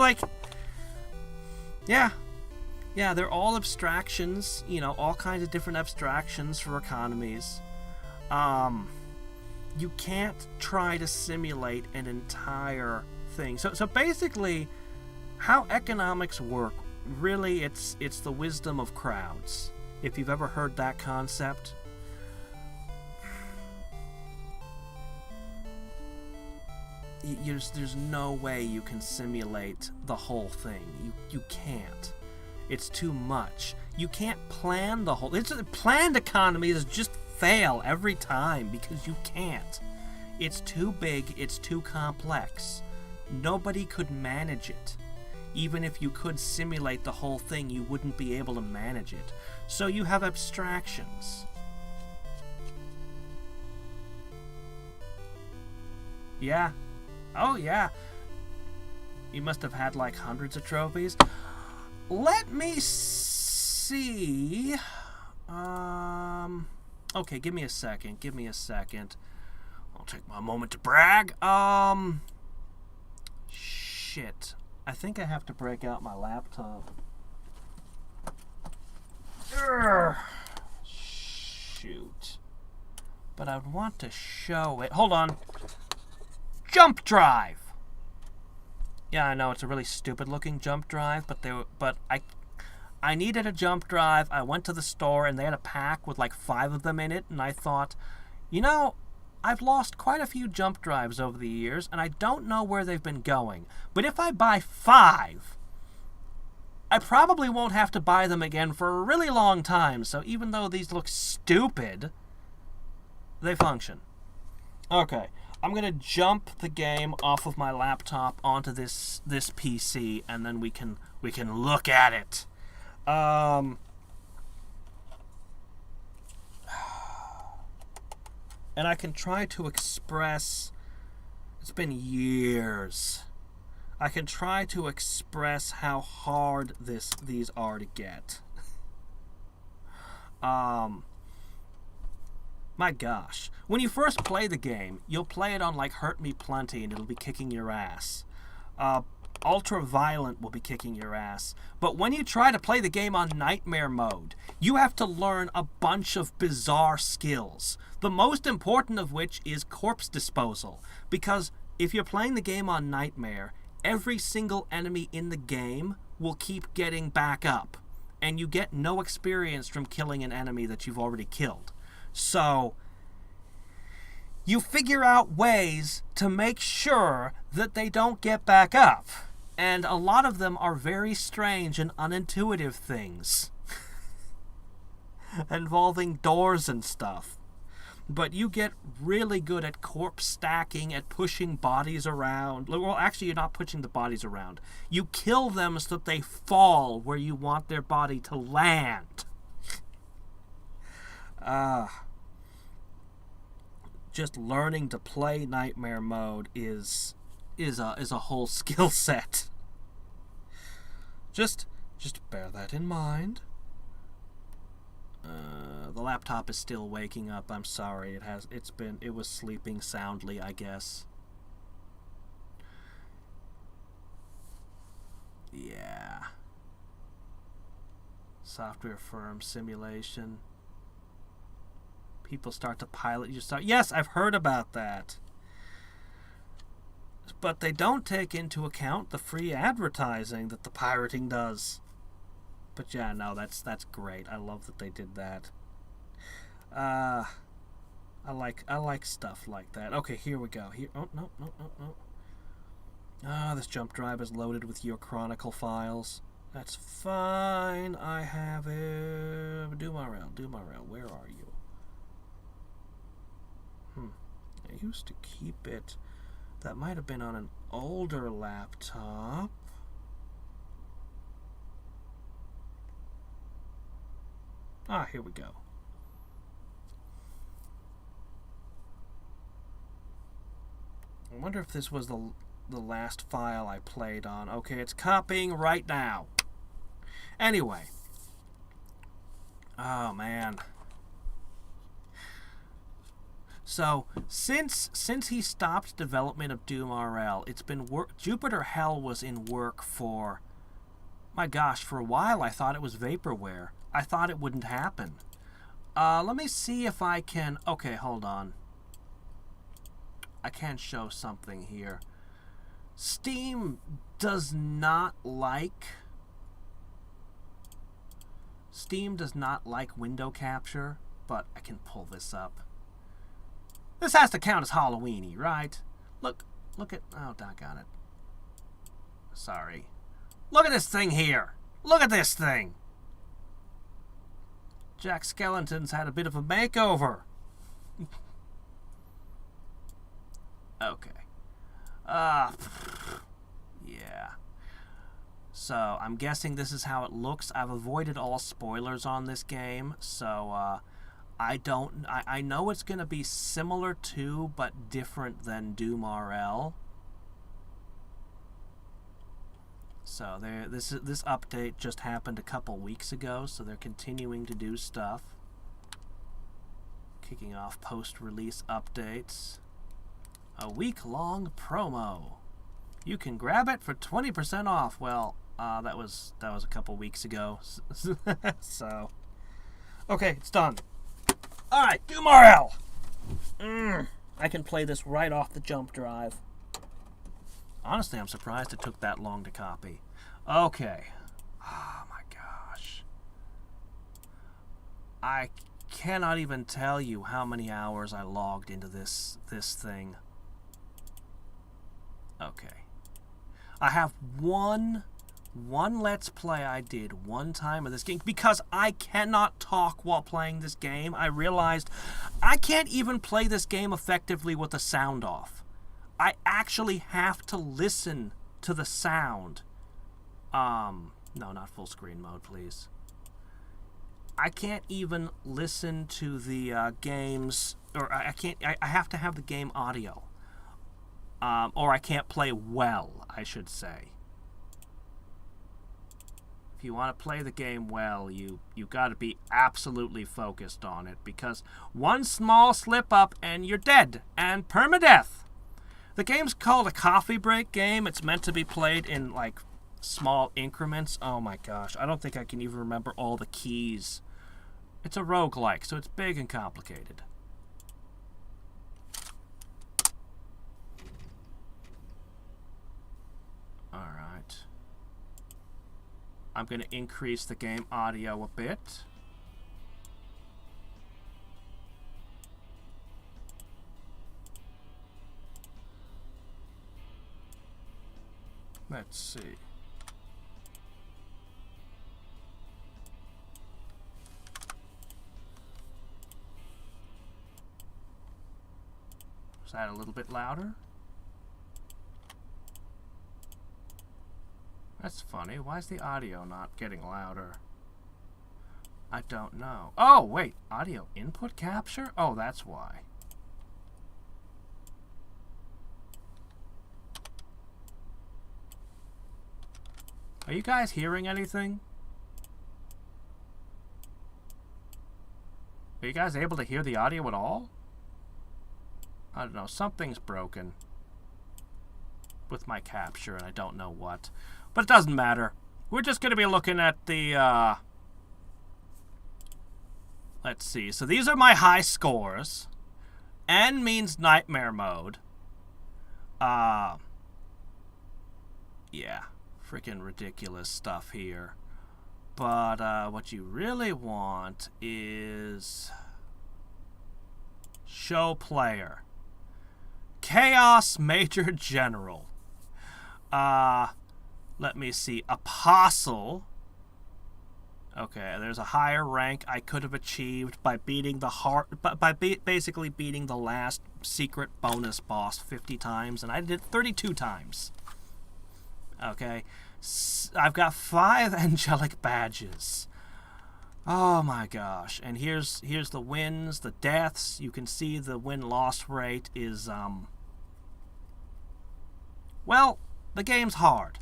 yeah, they're all abstractions, all kinds of different abstractions for economies. You can't try to simulate an entire thing. So basically, how economics work, really, it's the wisdom of crowds. If you've ever heard that concept. There's no way you can simulate the whole thing. You can't. It's too much. You can't plan the whole... Planned economies just fail every time because you can't. It's too big, it's too complex. Nobody could manage it. Even if you could simulate the whole thing, you wouldn't be able to manage it. So you have abstractions. Yeah. Oh, yeah. You must have had hundreds of trophies. Let me see. Okay, give me a second. I'll take my moment to brag. Shit. I think I have to break out my laptop. Shoot. But I'd want to show it. Hold on. Jump drive. Yeah, I know it's a really stupid-looking jump drive, but I needed a jump drive. I went to the store and they had a pack with 5 of them in it, and I thought, I've lost quite a few jump drives over the years, and I don't know where they've been going. But if I buy 5, I probably won't have to buy them again for a really long time. So even though these look stupid, they function. Okay, I'm gonna jump the game off of my laptop onto this PC, and then we can look at it. And I can try to express... It's been years. I can try to express how hard these are to get. My gosh. When you first play the game, you'll play it on, like, Hurt Me Plenty, and it'll be kicking your ass. Ultra Violent will be kicking your ass. But when you try to play the game on Nightmare mode, you have to learn a bunch of bizarre skills. The most important of which is corpse disposal. Because if you're playing the game on Nightmare, every single enemy in the game will keep getting back up. And you get no experience from killing an enemy that you've already killed. So, you figure out ways to make sure that they don't get back up. And a lot of them are very strange and unintuitive things. Involving doors and stuff. But you get really good at corpse stacking, at pushing bodies around. Well, actually, you're not pushing the bodies around. You kill them so that they fall where you want their body to land. Just learning to play Nightmare mode is a whole skill set. Just bear that in mind. The laptop is still waking up. I'm sorry. It was sleeping soundly, I guess. Yeah. Software firm simulation. People start to pilot you. Yes, I've heard about that. But they don't take into account the free advertising that the pirating does. But yeah, no, that's great. I love that they did that. I like stuff like that. Okay, here we go. No. This jump drive is loaded with your Chronicle files. That's fine. I have it. Dumarel, where are you? I used to keep it. That might have been on an older laptop. Here we go. I wonder if this was the last file I played on. Okay, it's copying right now. Anyway. Oh, man. So, since he stopped development of Doom RL, it's been Jupiter Hell was in work for, my gosh, for a while. I thought it was vaporware. I thought it wouldn't happen. Let me see if I can... Okay, hold on. I can show something here. Steam does not like window capture, but I can pull this up. This has to count as Halloweeny, right? Look at... Oh, doggone it. Sorry. Look at this thing here. Look at this thing. Jack Skellington's had a bit of a makeover. Okay. Yeah. So, I'm guessing this is how it looks. I've avoided all spoilers on this game, so, I know it's going to be similar to, but different than Doom RL. So this update just happened a couple weeks ago, so they're continuing to do stuff. Kicking off post-release updates. A week-long promo. You can grab it for 20% off. Well, that was a couple weeks ago. So, okay, it's done. All right, Doom RL. I can play this right off the jump drive. Honestly, I'm surprised it took that long to copy. Okay. Oh my gosh. I cannot even tell you how many hours I logged into this thing. Okay. I have one Let's Play I did one time of this game because I cannot talk while playing this game. I realized I can't even play this game effectively with the sound off. I actually have to listen to the sound. No, not full screen mode, please. I can't even listen to the games, or I have to have the game audio. Or I can't play well, I should say. If you want to play the game well, you got to be absolutely focused on it, because one small slip up and you're dead, and permadeath. The game's called a coffee break game. It's meant to be played in, like, small increments. Oh my gosh, I don't think I can even remember all the keys. It's a roguelike, so it's big and complicated. Alright. I'm going to increase the game audio a bit. Let's see. Is that a little bit louder? That's funny. Why is the audio not getting louder? I don't know. Oh, wait. Audio input capture? Oh, that's why. Are you guys hearing anything? Are you guys able to hear the audio at all? I don't know. Something's broken with my capture, and I don't know what. But it doesn't matter. We're just going to be looking at the, let's see. So these are my high scores. N means nightmare mode. Yeah. Freaking ridiculous stuff here. But what you really want is show player. Chaos Major General. Let me see. Apostle. Okay, there's a higher rank I could have achieved by beating the basically beating the last secret bonus boss 50 times, and I did it 32 times. Okay, I've got 5 Angelic Badges. Oh my gosh. And here's the wins, the deaths. You can see the win-loss rate is, well, the game's hard.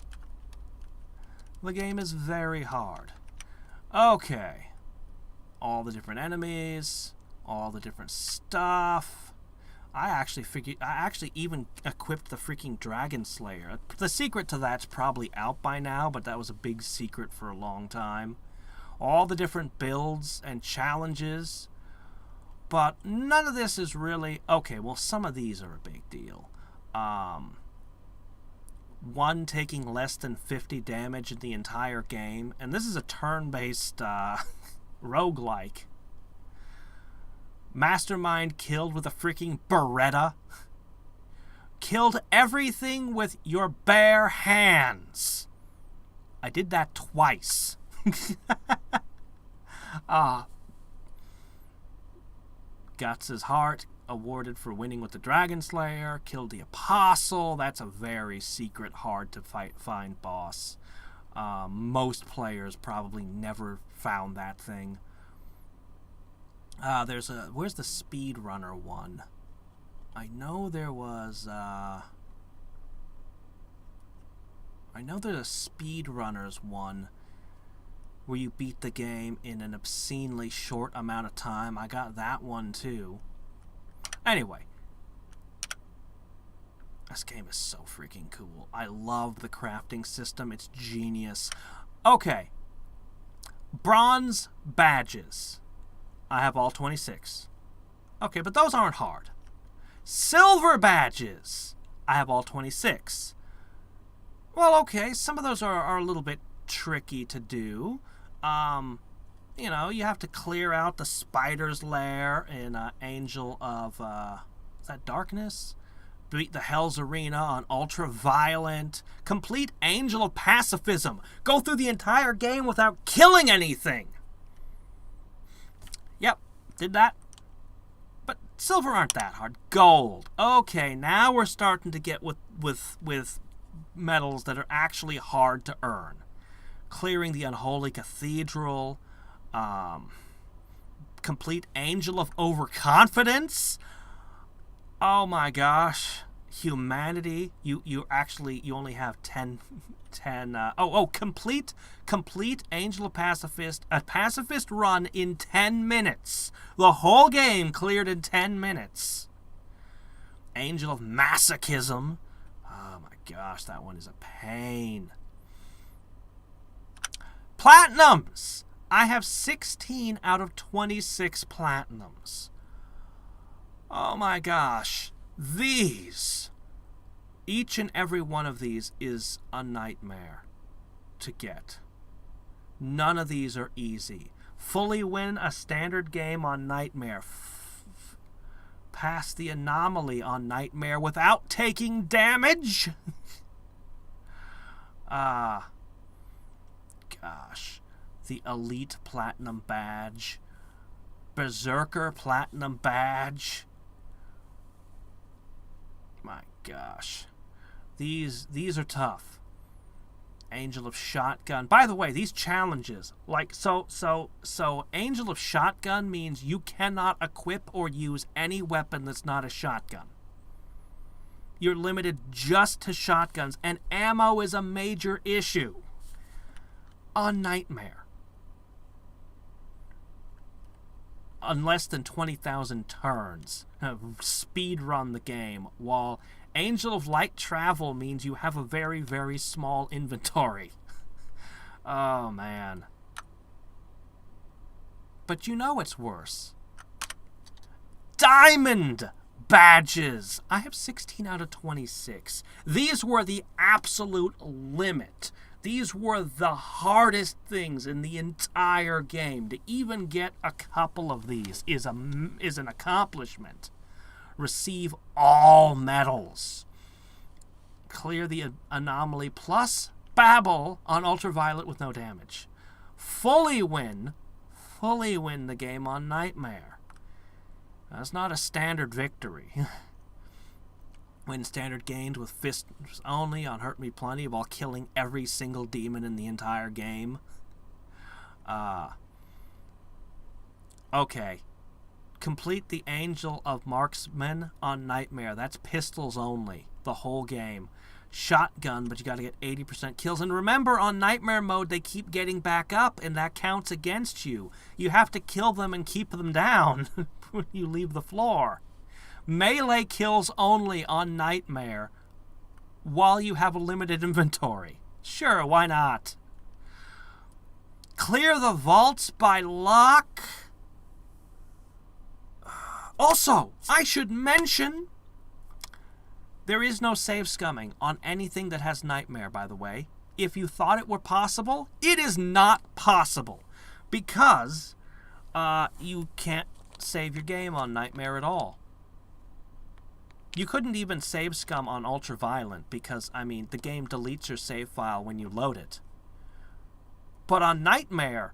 The game is very hard. Okay. All the different enemies, all the different stuff. I actually even equipped the freaking Dragon Slayer. The secret to that's probably out by now, but that was a big secret for a long time. All the different builds and challenges. But none of this is really... Okay, well, some of these are a big deal. One taking less than 50 damage in the entire game. And this is a turn-based roguelike. Mastermind killed with a freaking Beretta. Killed everything with your bare hands. I did that twice. Guts' heart awarded for winning with the Dragon Slayer. Killed the Apostle. That's a very secret, hard to find boss. Most players probably never found that thing. Where's the speedrunner one? I know there was, I know there's a speedrunners one where you beat the game in an obscenely short amount of time. I got that one too. Anyway. This game is so freaking cool. I love the crafting system. It's genius. Okay. Bronze badges. I have all 26. Okay, but those aren't hard. Silver badges. I have all 26. Well, okay, some of those are a little bit tricky to do. You know, you have to clear out the spider's lair in Angel of, is that Darkness? Beat the Hell's Arena on Ultra-Violent. Complete Angel of Pacifism. Go through the entire game without killing anything. Yep, did that. But silver aren't that hard. Gold. Okay, now we're starting to get with medals that are actually hard to earn. Clearing the Unholy Cathedral. Complete Angel of Overconfidence. Oh my gosh. humanity, you only have 10 complete Angel of Pacifist, a pacifist run in 10 minutes. The whole game cleared in 10 minutes. Angel of Masochism. Oh my gosh, that one is a pain. Platinums. I have 16 out of 26 platinums. Oh my gosh. These, each and every one of these is a nightmare to get. None of these are easy. Fully win a standard game on Nightmare. Pass the anomaly on Nightmare without taking damage. Gosh. The Elite Platinum Badge. Berserker Platinum Badge. My gosh. These are tough. Angel of Shotgun. By the way, these challenges, like, so Angel of Shotgun means you cannot equip or use any weapon that's not a shotgun. You're limited just to shotguns, and ammo is a major issue on Nightmare. On less than 20,000 turns. Speed run the game, while Angel of Light Travel means you have a very, very small inventory. Oh, man. But you know it's worse. Diamond Badges! I have 16 out of 26. These were the absolute limit. These were the hardest things in the entire game. To even get a couple of these is an accomplishment. Receive all medals. Clear the anomaly plus Babble on Ultraviolet with no damage. Fully win the game on Nightmare. That's not a standard victory. Win standard games with fists only on Hurt Me Plenty while killing every single demon in the entire game. Okay. Complete the Angel of Marksman on Nightmare. That's pistols only. The whole game. Shotgun, but you gotta get 80% kills. And remember, on Nightmare mode, they keep getting back up, and that counts against you. You have to kill them and keep them down when you leave the floor. Melee kills only on Nightmare while you have a limited inventory. Sure, why not? Clear the vaults by lock. Also, I should mention, there is no save scumming on anything that has Nightmare, by the way. If you thought it were possible, it is not possible. Because you can't save your game on Nightmare at all. You couldn't even save scum on Ultraviolent because, I mean, the game deletes your save file when you load it. But on Nightmare,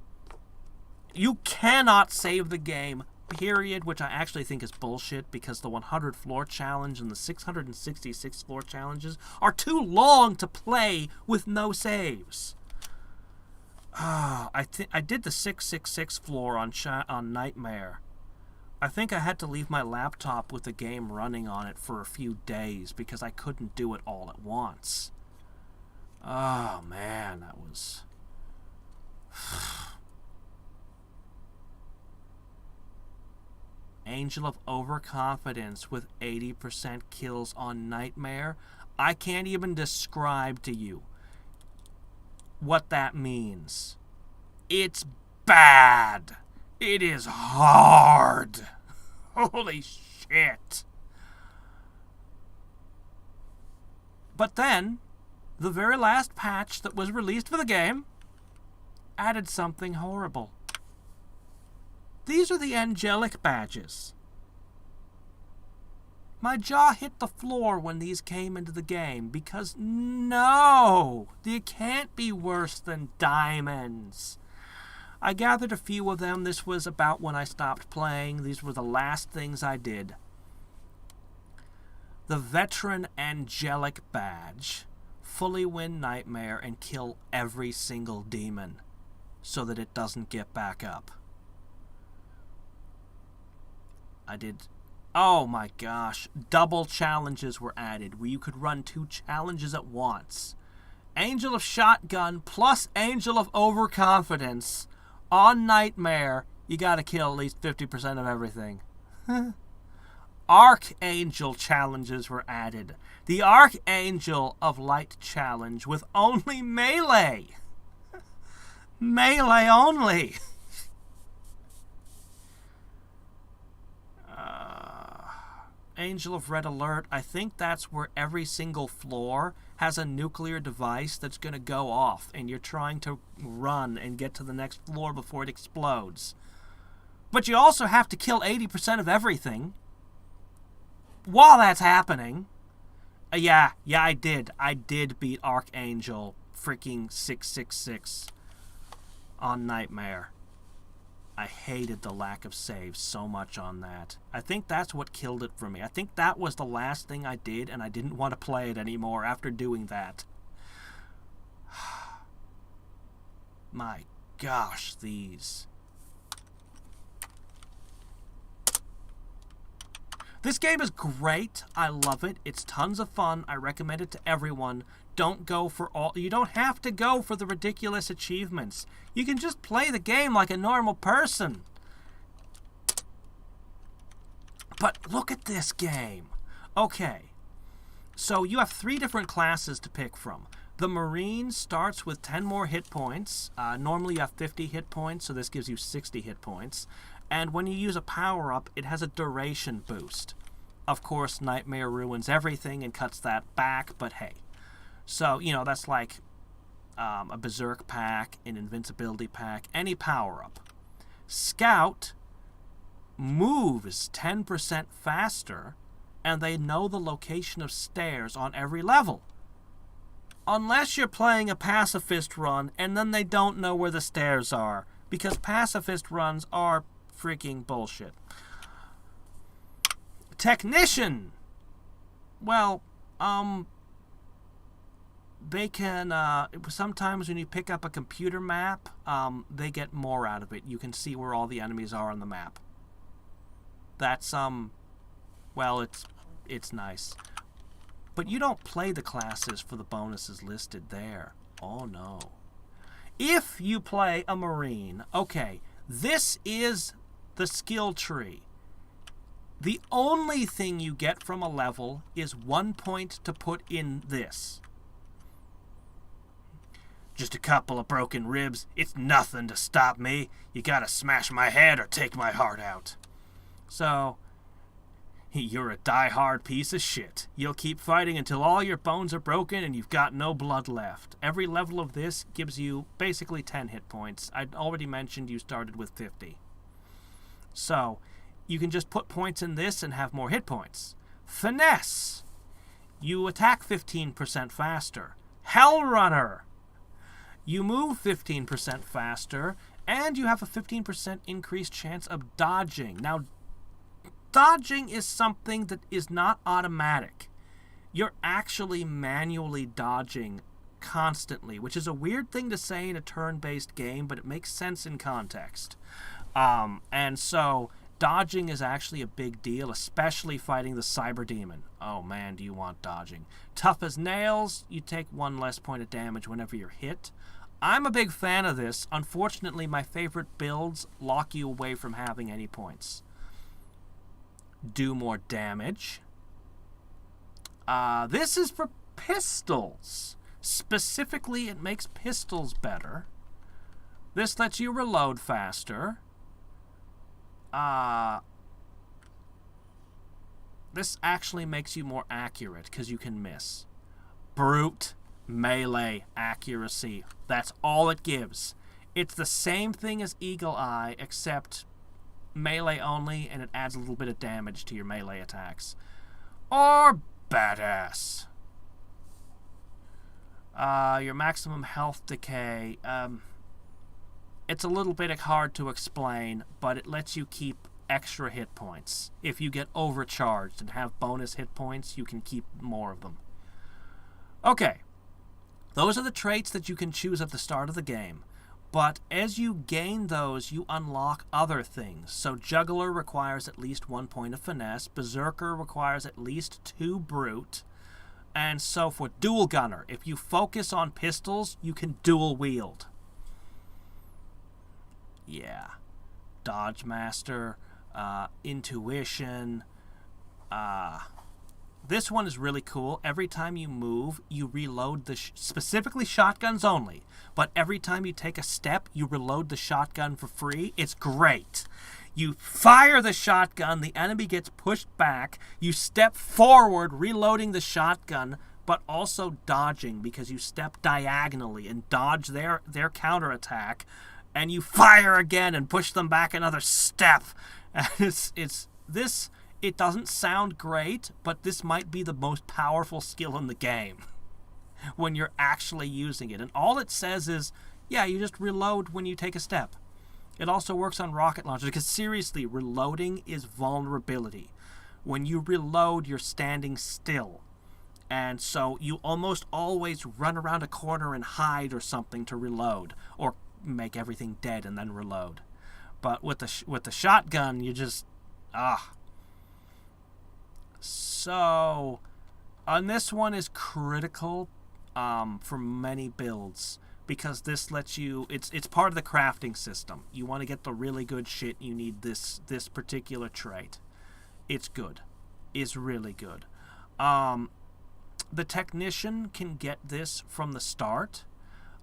you cannot save the game, period, which I actually think is bullshit because the 100 floor challenge and the 666 floor challenges are too long to play with no saves. I did the 666 floor on Nightmare. I think I had to leave my laptop with the game running on it for a few days because I couldn't do it all at once. Oh, man, that was... Angel of Overconfidence with 80% kills on Nightmare. I can't even describe to you what that means. It's bad. It is hard. Holy shit. But then, the very last patch that was released for the game added something horrible. These are the Angelic Badges. My jaw hit the floor when these came into the game because no, they can't be worse than diamonds. I gathered a few of them. This was about when I stopped playing. These were the last things I did. The Veteran Angelic Badge. Fully win Nightmare and kill every single demon so that it doesn't get back up. I did Oh my gosh. Double challenges were added where you could run 2 challenges at once. Angel of Shotgun plus Angel of Overconfidence. On Nightmare, you gotta kill at least 50% of everything. Archangel challenges were added. The Archangel of Light challenge with only melee. Melee only. Angel of Red Alert, I think that's where every single floor has a nuclear device that's going to go off, and you're trying to run and get to the next floor before it explodes. But you also have to kill 80% of everything while that's happening. Yeah, I did. I did beat Archangel freaking 666 on Nightmare. I hated the lack of saves so much on that. I think that's what killed it for me. I think that was the last thing I did, and I didn't want to play it anymore after doing that. My gosh, these. This game is great. I love it. It's tons of fun. I recommend it to everyone. Don't go for all... You don't have to go for the ridiculous achievements. You can just play the game like a normal person. But look at this game. Okay. So you have 3 different classes to pick from. The Marine starts with 10 more hit points. Normally you have 50 hit points, so this gives you 60 hit points. And when you use a power-up, it has a duration boost. Of course, Nightmare ruins everything and cuts that back, but hey. So, you know, that's like a Berserk pack, an Invincibility pack, any power-up. Scout moves 10% faster, and they know the location of stairs on every level. Unless you're playing a pacifist run, and then they don't know where the stairs are, because pacifist runs are freaking bullshit. Technician! Well, they can, sometimes when you pick up a computer map, they get more out of it. You can see where all the enemies are on the map. That's, well, it's nice. But you don't play the classes for the bonuses listed there. Oh, no. If you play a Marine, okay, this is the skill tree. The only thing you get from a level is 1 point to put in this. Just a couple of broken ribs. It's nothing to stop me. You gotta smash my head or take my heart out. So, you're a die-hard piece of shit. You'll keep fighting until all your bones are broken and you've got no blood left. Every level of this gives you basically 10 hit points. I'd already mentioned you started with 50. So, you can just put points in this and have more hit points. Finesse. You attack 15% faster. Hell Runner. You move 15% faster, and you have a 15% increased chance of dodging. Now, dodging is something that is not automatic. You're actually manually dodging constantly, which is a weird thing to say in a turn-based game, but it makes sense in context. And so, dodging is actually a big deal, especially fighting the Cyber Demon. Oh man, do you want dodging. Tough as nails, you take 1 less point of damage whenever you're hit. I'm a big fan of this. Unfortunately, my favorite builds lock you away from having any points. Do more damage. This is for pistols. Specifically, it makes pistols better. This lets you reload faster. This actually makes you more accurate because you can miss. Brute melee accuracy. That's all it gives. It's the same thing as Eagle Eye, except melee only, and it adds a little bit of damage to your melee attacks. Or Badass. Your maximum health decay. It's a little bit hard to explain, but it lets you keep extra hit points. If you get overcharged and have bonus hit points, you can keep more of them. Okay. Those are the traits that you can choose at the start of the game. But as you gain those, you unlock other things. So Juggler requires at least 1 point of finesse. Berserker requires at least 2 brute. And so for Dual Gunner, if you focus on pistols, you can dual wield. Yeah. Dodge Master, Intuition. This one is really cool. Every time you move, you reload the... specifically shotguns only. But every time you take a step, you reload the shotgun for free. It's great. You fire the shotgun, the enemy gets pushed back. You step forward, reloading the shotgun, but also dodging because you step diagonally and dodge their counterattack. And you fire again and push them back another step. And it doesn't sound great, but this might be the most powerful skill in the game when you're actually using it. And all it says is, yeah, you just reload when you take a step. It also works on rocket launchers because seriously, reloading is vulnerability. When you reload, you're standing still. And so you almost always run around a corner and hide or something to reload, or make everything dead and then reload. But with the shotgun, you just So on this one is critical for many builds because this lets you, it's part of the crafting system. You want to get the really good shit, you need this particular trait. It's good. It's really good. The Technician can get this from the start.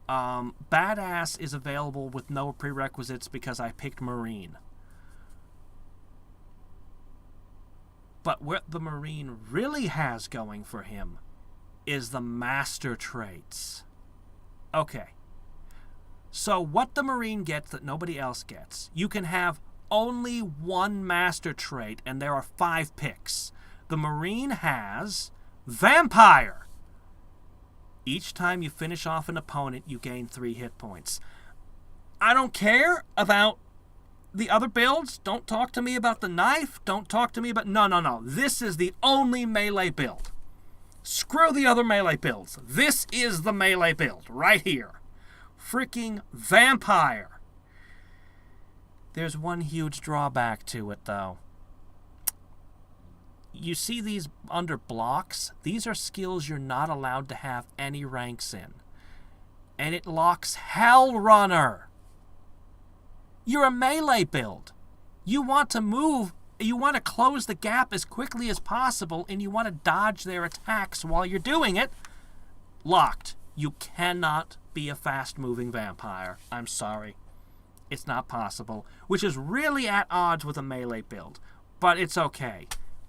Badass is available with no prerequisites because I picked Marine. But what the Marine really has going for him is the master traits. Okay. So what the Marine gets that nobody else gets, you can have only one master trait, and there are 5 picks. The Marine has Vampire. Each time you finish off an opponent, you gain 3 hit points. I don't care about the other builds. Don't talk to me about the knife. Don't talk to me about... No. This is the only melee build. Screw the other melee builds. This is the melee build right here. Freaking Vampire. There's one huge drawback to it, though. You see these under blocks? These are skills you're not allowed to have any ranks in. And it locks Hell Runner. You're a melee build. You want to move, you want to close the gap as quickly as possible, and you want to dodge their attacks while you're doing it. Locked. You cannot be a fast-moving vampire. I'm sorry. It's not possible. Which is really at odds with a melee build. But it's okay.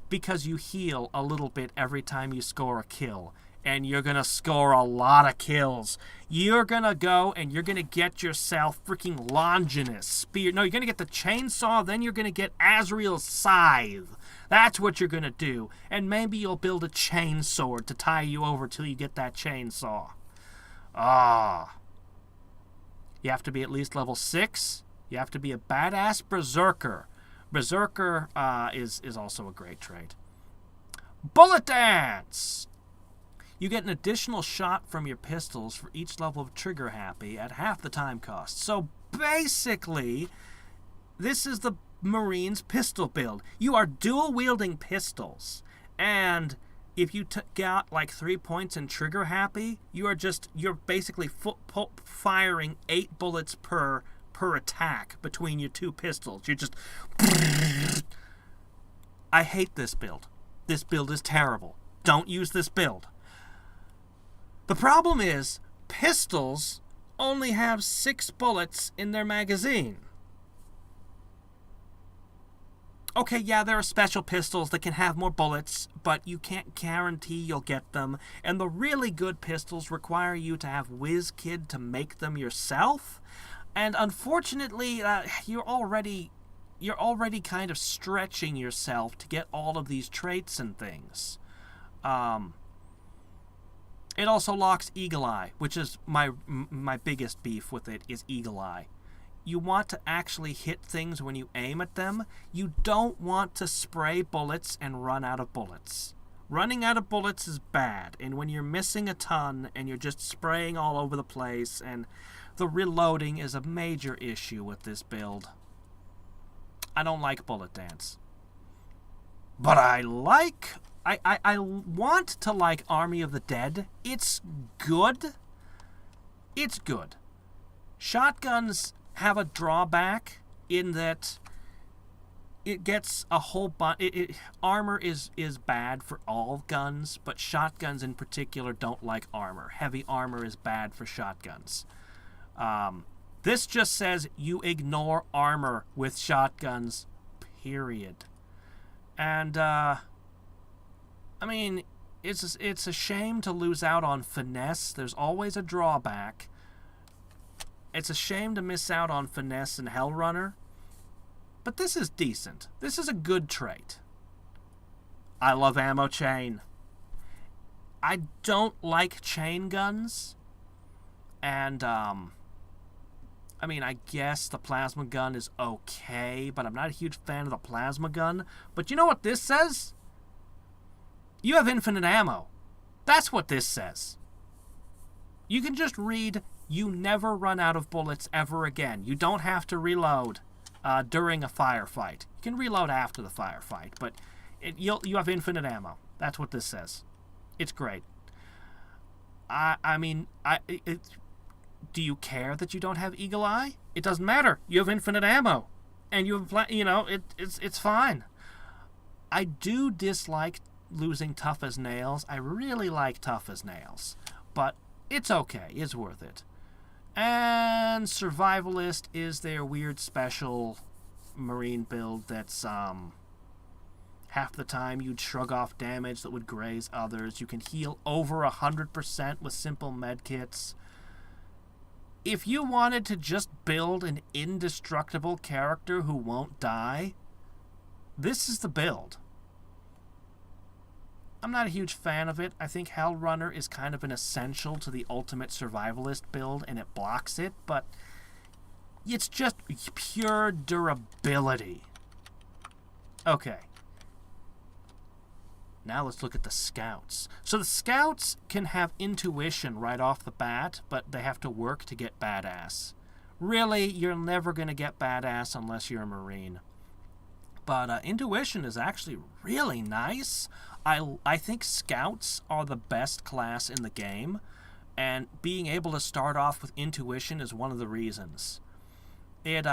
Because you heal a little bit every time you score a kill. And you're going to score a lot of kills. You're going to go and you're going to get yourself freaking Longinus Spear. No, you're going to get the chainsaw, then you're going to get Azrael's Scythe. That's what you're going to do. And maybe you'll build a chainsword to tie you over till you get that chainsaw. You have to be at least level 6. You have to be a badass Berserker. Berserker is also a great trait. Bullet Dance! You get an additional shot from your pistols for each level of Trigger Happy at half the time cost. So basically, this is the Marine's pistol build. You are dual-wielding pistols. And if you got like 3 points in Trigger Happy, you're basically firing 8 bullets per attack between your 2 pistols. You're just... I hate this build. This build is terrible. Don't use this build. The problem is, pistols only have 6 bullets in their magazine. Okay, yeah, there are special pistols that can have more bullets, but you can't guarantee you'll get them. And the really good pistols require you to have WizKid to make them yourself. And unfortunately, you're already kind of stretching yourself to get all of these traits and things. It also locks Eagle Eye, which is my biggest beef with it, is Eagle Eye. You want to actually hit things when you aim at them. You don't want to spray bullets and run out of bullets. Running out of bullets is bad, and when you're missing a ton and you're just spraying all over the place, and The reloading is a major issue with this build. I don't like bullet dance. But I want to like Army of the Dead. It's good. It's good. Shotguns have a drawback in that it gets a whole bunch. Armor is bad for all guns, but shotguns in particular don't like armor. Heavy armor is bad for shotguns. This just says you ignore armor with shotguns, period. And, I mean, it's a shame to lose out on finesse. There's always a drawback. It's a shame to miss out on finesse and Hellrunner. But this is decent. This is a good trait. I love ammo chain. I don't like chain guns. And, I mean, I guess the plasma gun is okay, but I'm not a huge fan of the plasma gun. But you know what this says? You have infinite ammo. That's what this says. You can just read, you never run out of bullets ever again. You don't have to reload during a firefight. You can reload after the firefight, but you have infinite ammo. That's what this says. It's great. Do you care that you don't have Eagle Eye? It doesn't matter. You have infinite ammo, and it's fine. I do dislike losing Tough as Nails. I really like Tough as Nails, but it's okay. It's worth it. And Survivalist is their weird special Marine build that's half the time you'd shrug off damage that would graze others. You can heal over 100% with simple medkits. If you wanted to just build an indestructible character who won't die, this is the build. I'm not a huge fan of it. I think Hellrunner is kind of an essential to the ultimate survivalist build, and it blocks it, but it's just pure durability. Okay. Now let's look at the scouts. So the scouts can have intuition right off the bat, but they have to work to get badass. Really, you're never going to get badass unless you're a Marine. But intuition is actually really nice. I think scouts are the best class in the game, and being able to start off with intuition is one of the reasons. It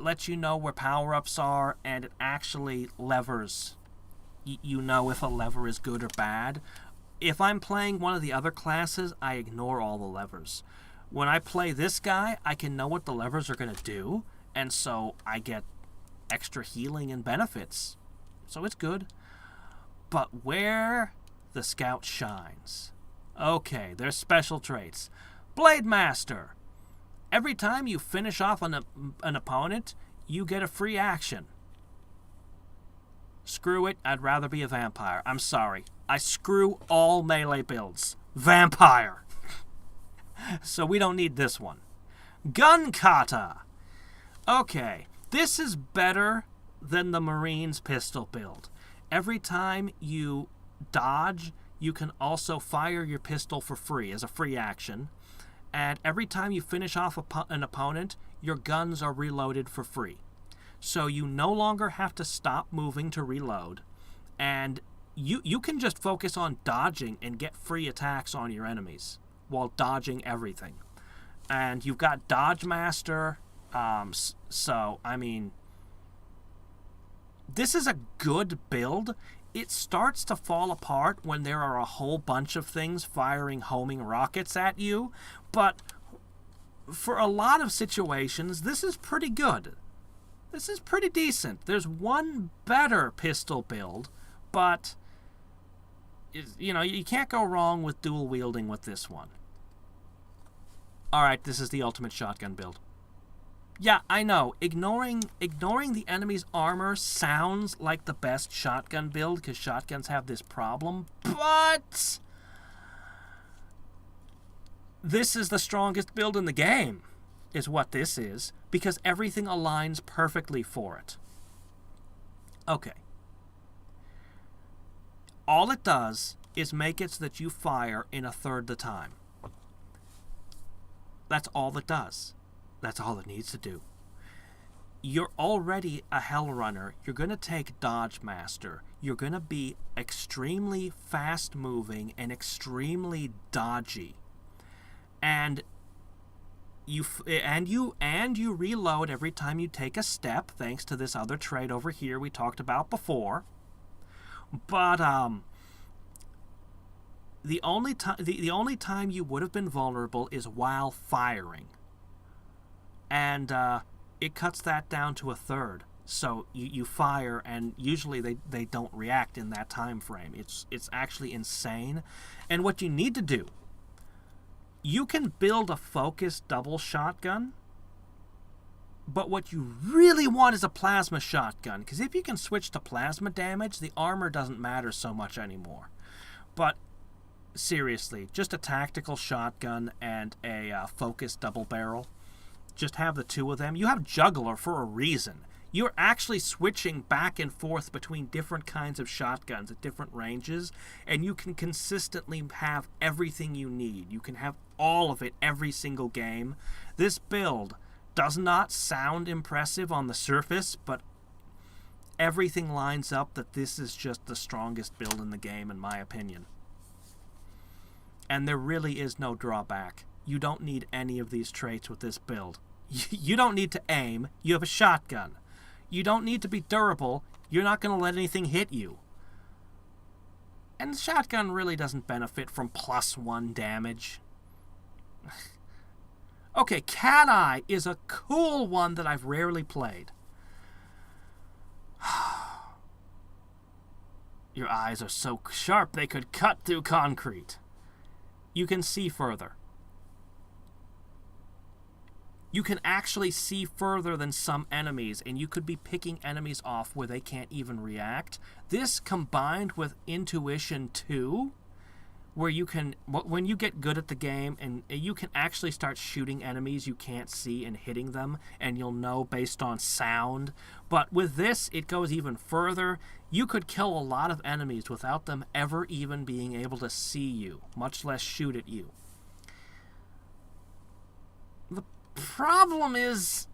lets you know where power-ups are, and it actually levers. You know if a lever is good or bad. If I'm playing one of the other classes, I ignore all the levers. When I play this guy, I can know what the levers are going to do, and so I get extra healing and benefits. So it's good. But where the scout shines. Okay, there's special traits. Blade Master. Every time you finish off an opponent, you get a free action. Screw it, I'd rather be a vampire. I'm sorry. I screw all melee builds. Vampire. So we don't need this one. Gun Kata. Okay, this is better than the Marine's pistol build. Every time you dodge, you can also fire your pistol for free as a free action. And every time you finish off an opponent, your guns are reloaded for free. So you no longer have to stop moving to reload. And you can just focus on dodging and get free attacks on your enemies while dodging everything. And you've got Dodge Master. So, I mean, this is a good build. It starts to fall apart when there are a whole bunch of things firing homing rockets at you. But for a lot of situations, this is pretty good. This is pretty decent. There's one better pistol build, but you can't go wrong with dual wielding with this one. Alright, this is the ultimate shotgun build. Yeah, I know. Ignoring the enemy's armor sounds like the best shotgun build because shotguns have this problem, but this is the strongest build in the game, is what this is, because everything aligns perfectly for it. Okay. All it does is make it so that you fire in a third the time. That's all it does. That's all it needs to do. You're already a Hell Runner. You're going to take Dodge Master. You're going to be extremely fast moving and extremely dodgy. And you reload every time you take a step, thanks to this other trait over here we talked about before. But the only time you would have been vulnerable is while firing, and it cuts that down to a third. So you fire, and usually they don't react in that time frame. It's actually insane. And what you need to do, you can build a focused double shotgun, but what you really want is a plasma shotgun, because if you can switch to plasma damage, the armor doesn't matter so much anymore. But seriously, just a tactical shotgun and a focused double barrel. Just have the two of them. You have Juggler for a reason. You're actually switching back and forth between different kinds of shotguns at different ranges, and you can consistently have everything you need. You can have all of it every single game. This build does not sound impressive on the surface, but everything lines up that this is just the strongest build in the game, in my opinion. And there really is no drawback. You don't need any of these traits with this build. You don't need to aim. You have a shotgun. You don't need to be durable. You're not going to let anything hit you. And the shotgun really doesn't benefit from +1 damage. Okay, Cat Eye is a cool one that I've rarely played. Your eyes are so sharp they could cut through concrete. You can see further. You can actually see further than some enemies, and you could be picking enemies off where they can't even react. This combined with Intuition 2, where you can, when you get good at the game, and you can actually start shooting enemies you can't see and hitting them, and you'll know based on sound. But with this, it goes even further. You could kill a lot of enemies without them ever even being able to see you, much less shoot at you. The problem is,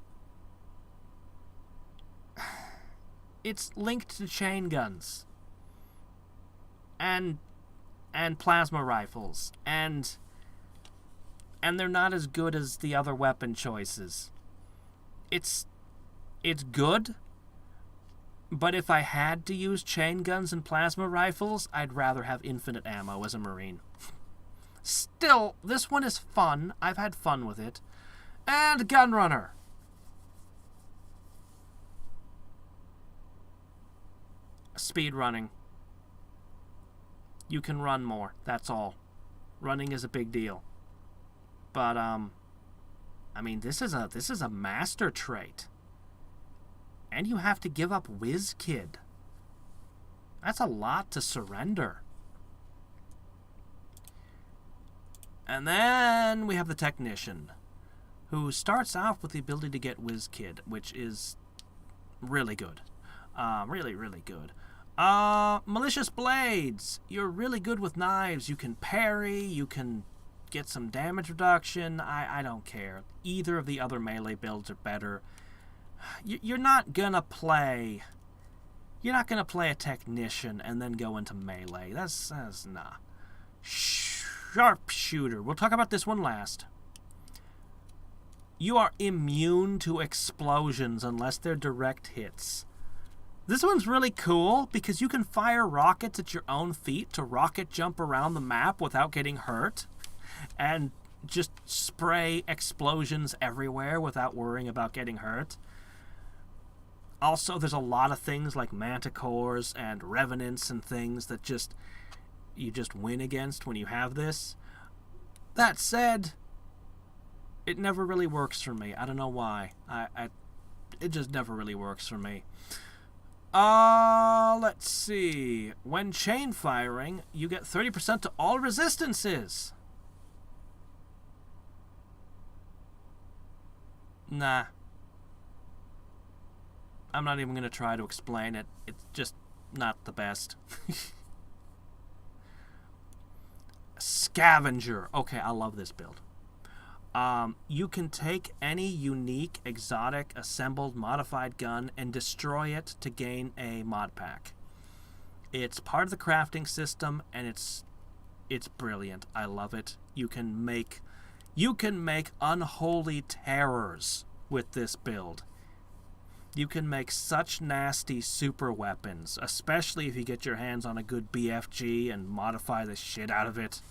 it's linked to chain guns and plasma rifles, and they're not as good as the other weapon choices. It's good, but if I had to use chain guns and plasma rifles, I'd rather have infinite ammo as a Marine. Still, this one is fun. I've had fun with it. And Gunrunner. Speed running. You can run more, that's all. Running is a big deal. But I mean, this is a master trait. And you have to give up Whiz Kid. That's a lot to surrender. And then we have the Technician, who starts off with the ability to get Whiz Kid, which is really good. Really, really good. Malicious Blades. You're really good with knives. You can parry, you can get some damage reduction. I don't care. Either of the other melee builds are better. You're not gonna play a Technician and then go into melee. That's nah. Sharpshooter. We'll talk about this one last. You are immune to explosions unless they're direct hits. This one's really cool because you can fire rockets at your own feet to rocket jump around the map without getting hurt, and just spray explosions everywhere without worrying about getting hurt. Also, there's a lot of things like manticores and revenants and things that you just win against when you have this. That said, it never really works for me. I don't know why. It just never really works for me. Let's see. When chain firing, you get 30% to all resistances. Nah. I'm not even going to try to explain it. It's just not the best. Scavenger. Okay, I love this build. You can take any unique, exotic, assembled, modified gun and destroy it to gain a mod pack. It's part of the crafting system, and it's brilliant. I love it. You can make unholy terrors with this build. You can make such nasty super weapons, especially if you get your hands on a good BFG and modify the shit out of it.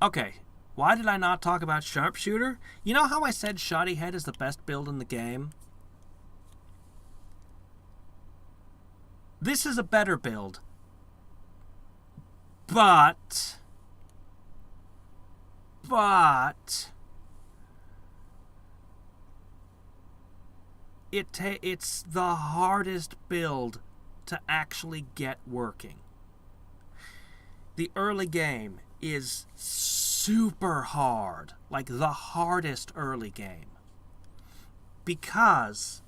Okay, why did I not talk about Sharpshooter? You know how I said Shoddy Head is the best build in the game? This is a better build. But it's the hardest build to actually get working. The early game is super hard, like the hardest early game, because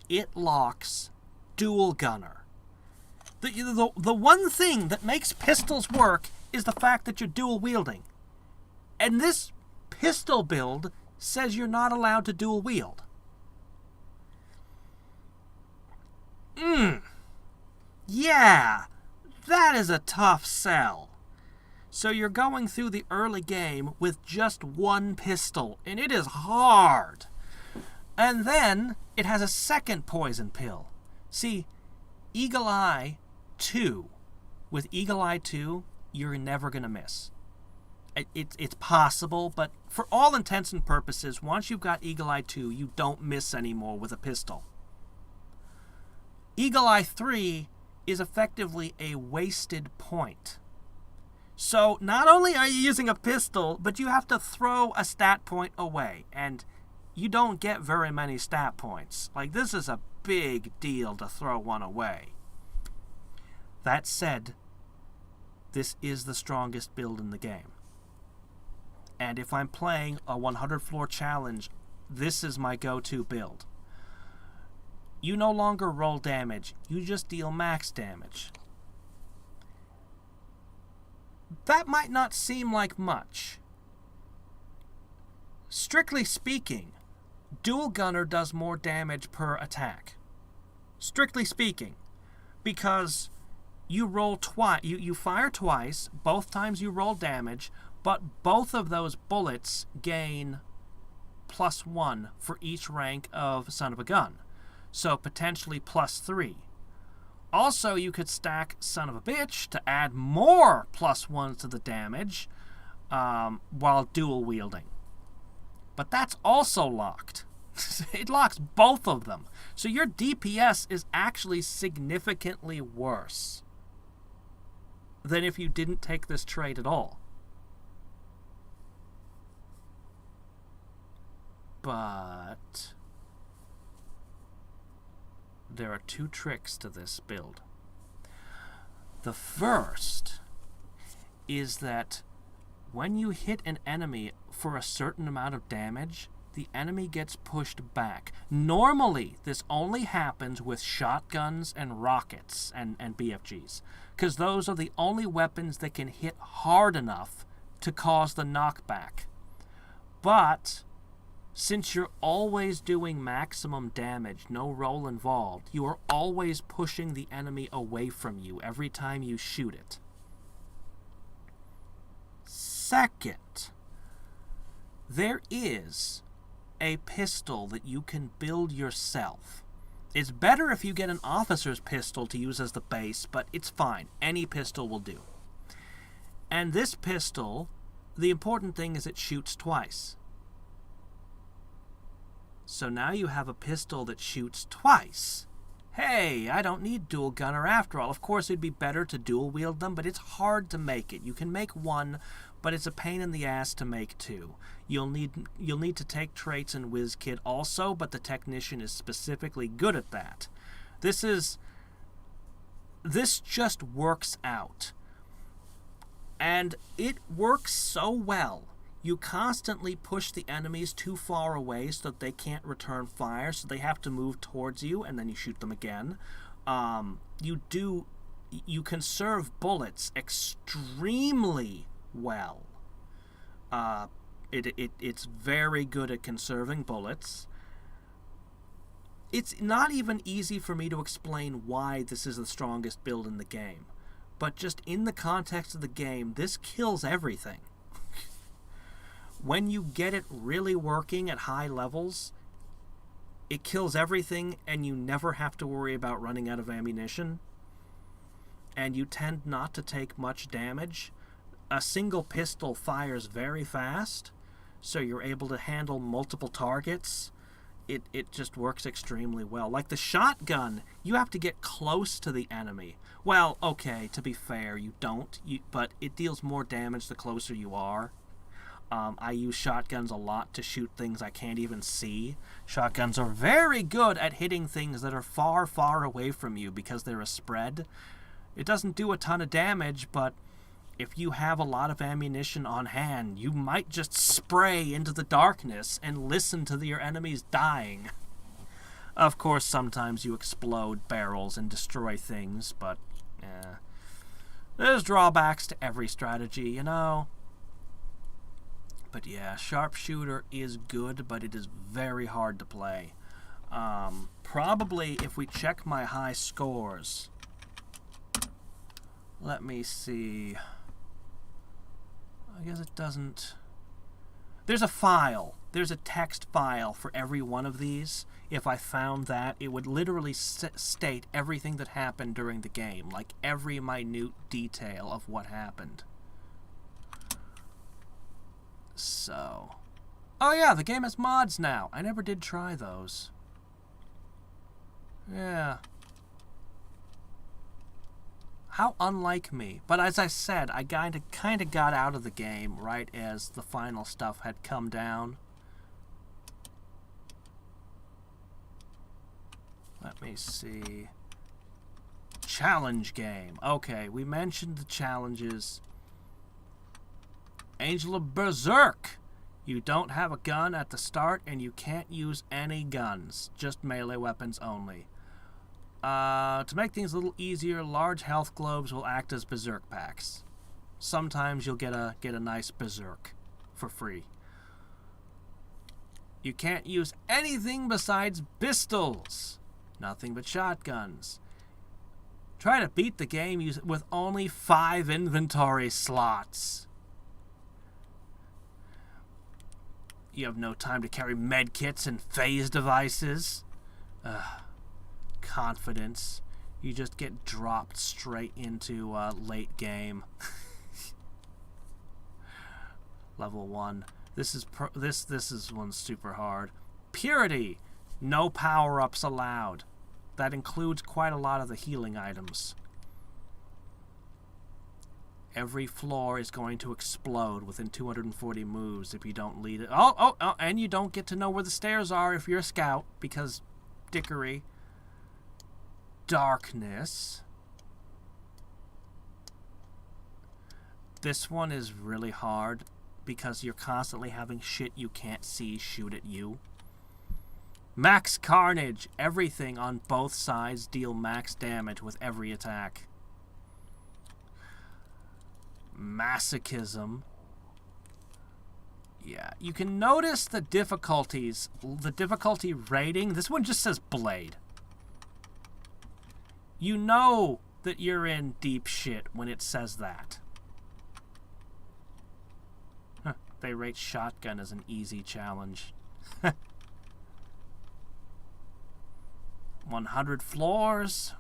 it locks dual gunner. The one thing that makes pistols work is the fact that you're dual wielding. And this pistol build says you're not allowed to dual wield. Yeah, that is a tough sell. So you're going through the early game with just one pistol, and it is hard. And then it has a second poison pill. See, Eagle Eye 2. With Eagle Eye 2, you're never going to miss. It's possible, but for all intents and purposes, once you've got Eagle Eye 2, you don't miss anymore with a pistol. Eagle Eye 3 is effectively a wasted point. So not only are you using a pistol, but you have to throw a stat point away, and you don't get very many stat points. Like, this is a big deal to throw one away. That said, this is the strongest build in the game. And if I'm playing a 100 floor challenge, this is my go-to build. You no longer roll damage, you just deal max damage. That might not seem like much. Strictly speaking, dual gunner does more damage per attack. Strictly speaking, because you roll twice, you fire twice, both times you roll damage, but both of those bullets gain +1 for each rank of son of a gun. So potentially +3. Also, you could stack son of a bitch to add more +1s to the damage while dual wielding. But that's also locked. It locks both of them. So your DPS is actually significantly worse than if you didn't take this trait at all. But there are two tricks to this build. The first is that when you hit an enemy for a certain amount of damage, the enemy gets pushed back. Normally, this only happens with shotguns and rockets and BFGs, because those are the only weapons that can hit hard enough to cause the knockback. But since you're always doing maximum damage, no roll involved, you are always pushing the enemy away from you every time you shoot it. Second, there is a pistol that you can build yourself. It's better if you get an officer's pistol to use as the base, but it's fine. Any pistol will do. And this pistol, the important thing is it shoots twice. So now you have a pistol that shoots twice. Hey, I don't need dual gunner after all. Of course, it'd be better to dual wield them, but it's hard to make it. You can make one, but it's a pain in the ass to make two. You'll need to take traits in WizKit also, but the Technician is specifically good at that. This just works out. And it works so well. You constantly push the enemies too far away so that they can't return fire, so they have to move towards you, and then you shoot them again. You conserve bullets extremely well. It's very good at conserving bullets. It's not even easy for me to explain why this is the strongest build in the game. But just in the context of the game, this kills everything. When you get it really working at high levels, it kills everything and you never have to worry about running out of ammunition. And you tend not to take much damage. A single pistol fires very fast, so you're able to handle multiple targets. It just works extremely well. Like the shotgun, you have to get close to the enemy. Well, okay, to be fair, you don't. But it deals more damage the closer you are. I use shotguns a lot to shoot things I can't even see. Shotguns are very good at hitting things that are far, far away from you because they're a spread. It doesn't do a ton of damage, but if you have a lot of ammunition on hand, you might just spray into the darkness and listen to your enemies dying. Of course, sometimes you explode barrels and destroy things, but there's drawbacks to every strategy, you know. But yeah, Sharpshooter is good, but it is very hard to play. Probably if we check my high scores. Let me see. I guess it doesn't. There's a file. There's a text file for every one of these. If I found that, it would literally state everything that happened during the game, like every minute detail of what happened. So. Oh yeah, the game has mods now. I never did try those. Yeah. How unlike me. But as I said, I kind of got out of the game right as the final stuff had come down. Let me see. Challenge game. Okay, we mentioned the challenges. Angel of Berserk. You don't have a gun at the start and you can't use any guns. Just melee weapons only. To make things a little easier, large health globes will act as berserk packs. Sometimes you'll get a nice berserk for free. You can't use anything besides pistols. Nothing but shotguns. Try to beat the game with only 5 inventory slots. You have no time to carry medkits and phase devices. Confidence. You just get dropped straight into late game. Level 1. This is one super hard. Purity. No power-ups allowed. That includes quite a lot of the healing items. Every floor is going to explode within 240 moves if you don't lead it. Oh, and you don't get to know where the stairs are if you're a scout, because dickery. Darkness. This one is really hard because you're constantly having shit you can't see shoot at you. Max Carnage. Everything on both sides deal max damage with every attack. Masochism. Yeah, you can notice the difficulties. The difficulty rating. This one just says Blade. You know that you're in deep shit when it says that. Huh, they rate shotgun as an easy challenge. 100 floors.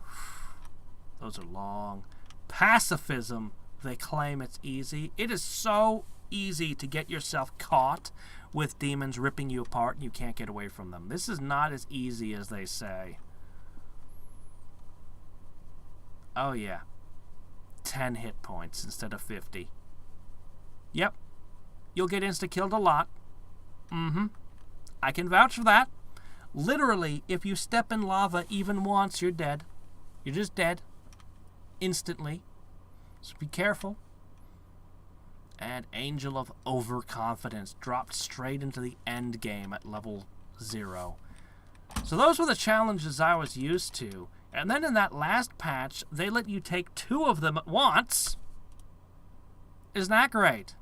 Those are long. Pacifism. They claim it's easy. It is so easy to get yourself caught with demons ripping you apart and you can't get away from them. This is not as easy as they say. Oh yeah. 10 hit points instead of 50. Yep. You'll get insta-killed a lot. I can vouch for that. Literally, if you step in lava even once, you're dead. You're just dead. Instantly. So be careful. And Angel of Overconfidence dropped straight into the end game at level 0. So those were the challenges I was used to. And then in that last patch, they let you take 2 of them at once. Isn't that great?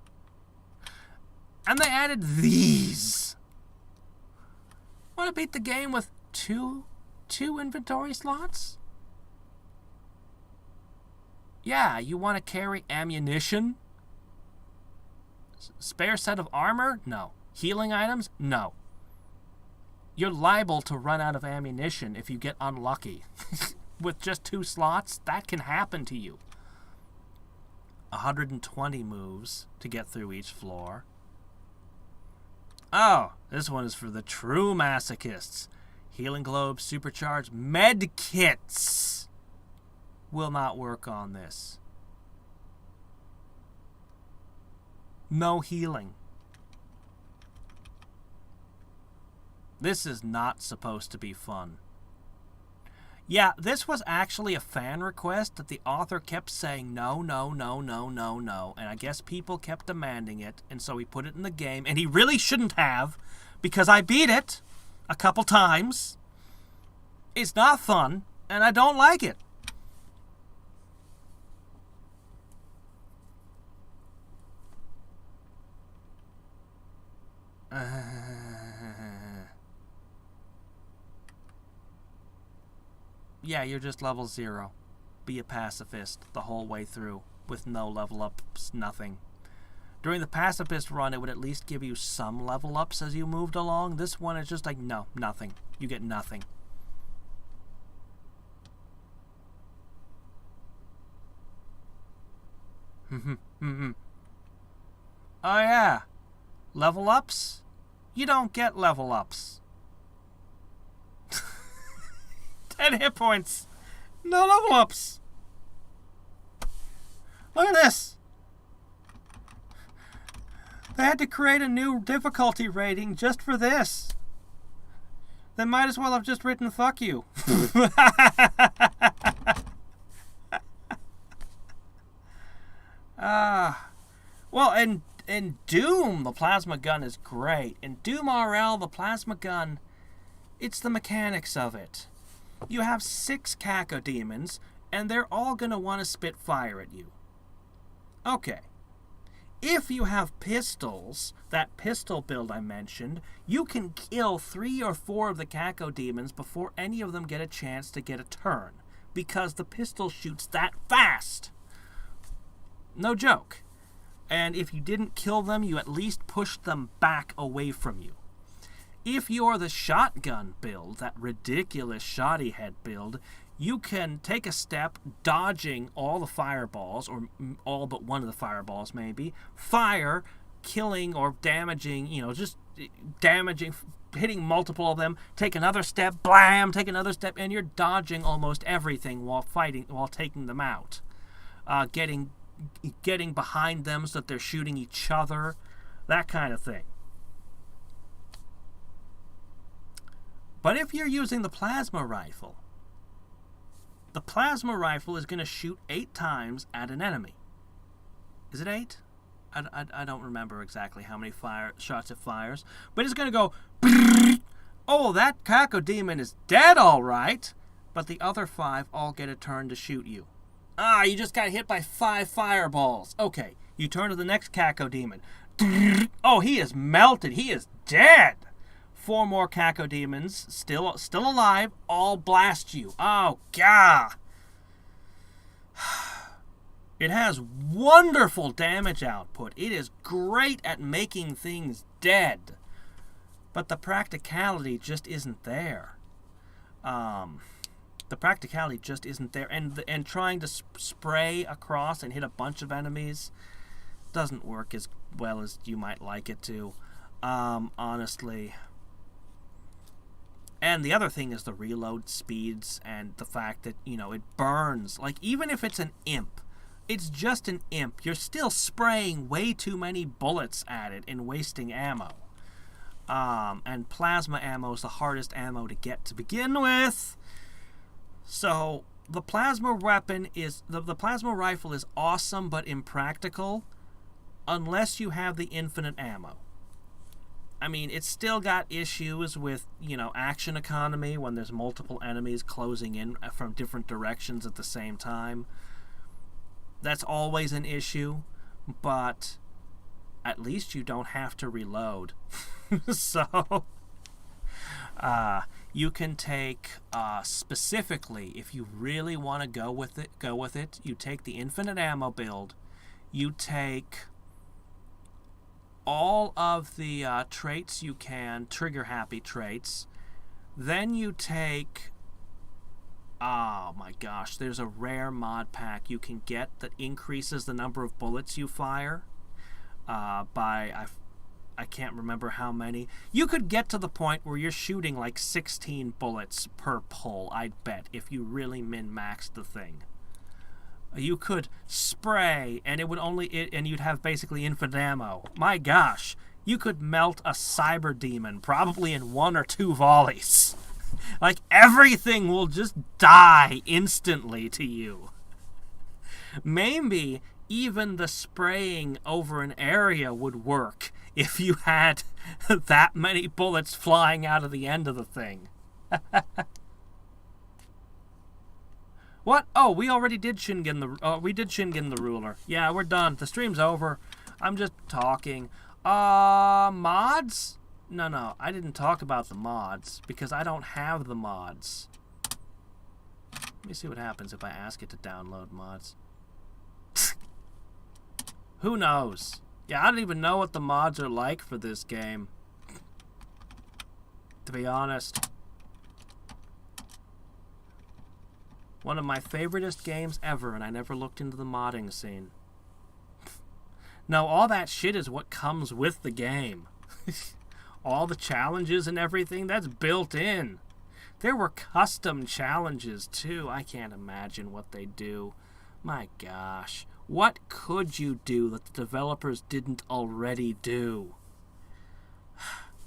And they added these. Want to beat the game with two inventory slots? Yeah, you want to carry ammunition? Spare set of armor? No. Healing items? No. You're liable to run out of ammunition if you get unlucky. With just 2 slots, that can happen to you. 120 moves to get through each floor. Oh, this one is for the true masochists. Healing globes, supercharged med kits will not work on this. No healing. This is not supposed to be fun. Yeah, this was actually a fan request that the author kept saying no, no, no, no, no, no. And I guess people kept demanding it, and so he put it in the game. And he really shouldn't have, because I beat it a couple times. It's not fun, and I don't like it. Yeah, you're just level 0. Be a pacifist the whole way through, with no level ups, nothing. During the pacifist run, it would at least give you some level ups as you moved along. This one is just like, no, nothing. You get nothing. Oh yeah. Level ups? You don't get level ups. 10 hit points. No level ups. Look at this. They had to create a new difficulty rating just for this. They might as well have just written fuck you. Well, in Doom, the plasma gun is great. In Doom RL, the plasma gun, it's the mechanics of it. You have 6 cacodemons, and they're all going to want to spit fire at you. Okay. If you have pistols, that pistol build I mentioned, you can kill 3 or 4 of the cacodemons before any of them get a chance to get a turn, because the pistol shoots that fast. No joke. And if you didn't kill them, you at least pushed them back away from you. If you're the shotgun build, that ridiculous shoddy head build, you can take a step dodging all the fireballs, or all but one of the fireballs maybe, fire, killing or damaging, just damaging, hitting multiple of them, take another step, blam, take another step, and you're dodging almost everything while taking them out. Getting behind them so that they're shooting each other, that kind of thing. But if you're using the plasma rifle is going to shoot 8 times at an enemy. Is it 8? I don't remember exactly how many shots it fires, but it's going to go, oh, that cacodemon is dead all right, but the other 5 all get a turn to shoot you. You just got hit by 5 fireballs. Okay, you turn to the next cacodemon. Oh, he is melted. He is dead. 4 more cacodemons, still alive, all blast you. Oh, God. It has wonderful damage output. It is great at making things dead. But the practicality just isn't there. The practicality just isn't there. And trying to spray across and hit a bunch of enemies doesn't work as well as you might like it to. Honestly. And the other thing is the reload speeds and the fact that, it burns. Like, even if it's an imp, it's just an imp. You're still spraying way too many bullets at it and wasting ammo. And plasma ammo is the hardest ammo to get to begin with. So, the plasma weapon is... The plasma rifle is awesome but impractical unless you have the infinite ammo. I mean, it's still got issues with, action economy when there's multiple enemies closing in from different directions at the same time. That's always an issue, but at least you don't have to reload. So, you can take, specifically, if you really want to go with it, you take the infinite ammo build, you take all of the traits you can, trigger-happy traits, then you take, oh my gosh, there's a rare mod pack you can get that increases the number of bullets you fire by, I can't remember how many. You could get to the point where you're shooting like 16 bullets per pull, I'd bet, if you really min-maxed the thing. You could spray, and it would and you'd have basically infinite ammo. My gosh, you could melt a cyber demon probably in 1 or 2 volleys. Like, everything will just die instantly to you. Maybe even the spraying over an area would work if you had that many bullets flying out of the end of the thing. What? Oh, we already did Shingen the ruler. Yeah, we're done. The stream's over. I'm just talking. Mods? No, I didn't talk about the mods because I don't have the mods. Let me see what happens if I ask it to download mods. Who knows? Yeah, I don't even know what the mods are like for this game, to be honest. One of my favoriteest games ever, and I never looked into the modding scene. No, all that shit is what comes with the game. All the challenges and everything, that's built in. There were custom challenges, too. I can't imagine what they do. My gosh. What could you do that the developers didn't already do?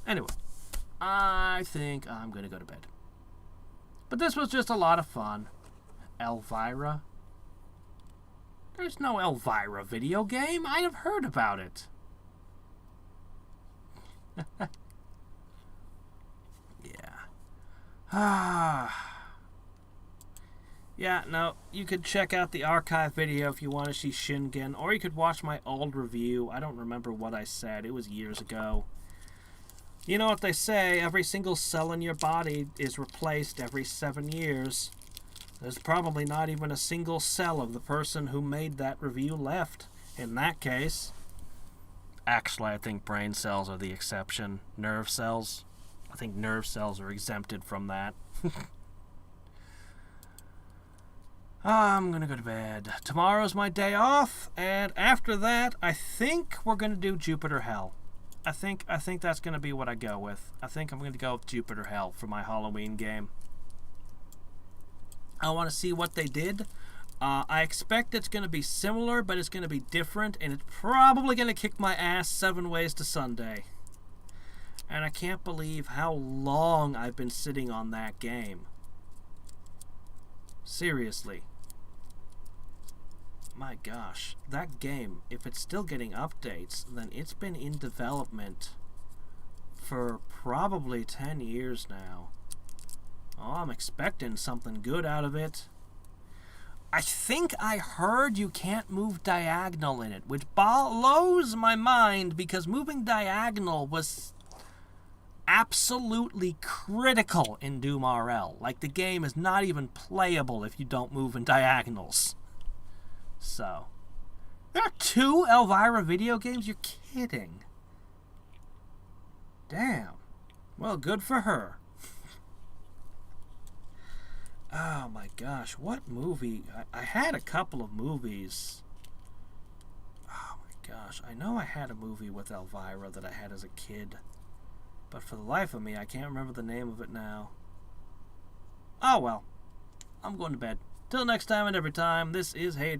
Anyway, I think I'm going to go to bed. But this was just a lot of fun. Elvira? There's no Elvira video game. I have heard about it. Yeah. Yeah, no, you could check out the archive video if you want to see Shingen, or you could watch my old review. I don't remember what I said. It was years ago. You know what they say, every single cell in your body is replaced every 7 years. There's probably not even a single cell of the person who made that review left in that case. Actually, I think brain cells are the exception. Nerve cells. I think nerve cells are exempted from that. I'm gonna go to bed. Tomorrow's my day off, and after that, I think we're gonna do Jupiter Hell. I think that's gonna be what I go with. I think I'm gonna go with Jupiter Hell for my Halloween game. I want to see what they did. I expect it's going to be similar, but it's going to be different, and it's probably going to kick my ass 7 ways to Sunday. And I can't believe how long I've been sitting on that game. Seriously. My gosh, that game, if it's still getting updates, then it's been in development for probably 10 years now. Oh, I'm expecting something good out of it. I think I heard you can't move diagonal in it, which blows my mind because moving diagonal was absolutely critical in Doom RL. Like, the game is not even playable if you don't move in diagonals. So, there are 2 Elvira video games? You're kidding. Damn. Well, good for her. Oh my gosh, what movie? I had a couple of movies. Oh my gosh, I know I had a movie with Elvira that I had as a kid. But for the life of me, I can't remember the name of it now. Oh well, I'm going to bed. Till next time and every time, this is Hadriex.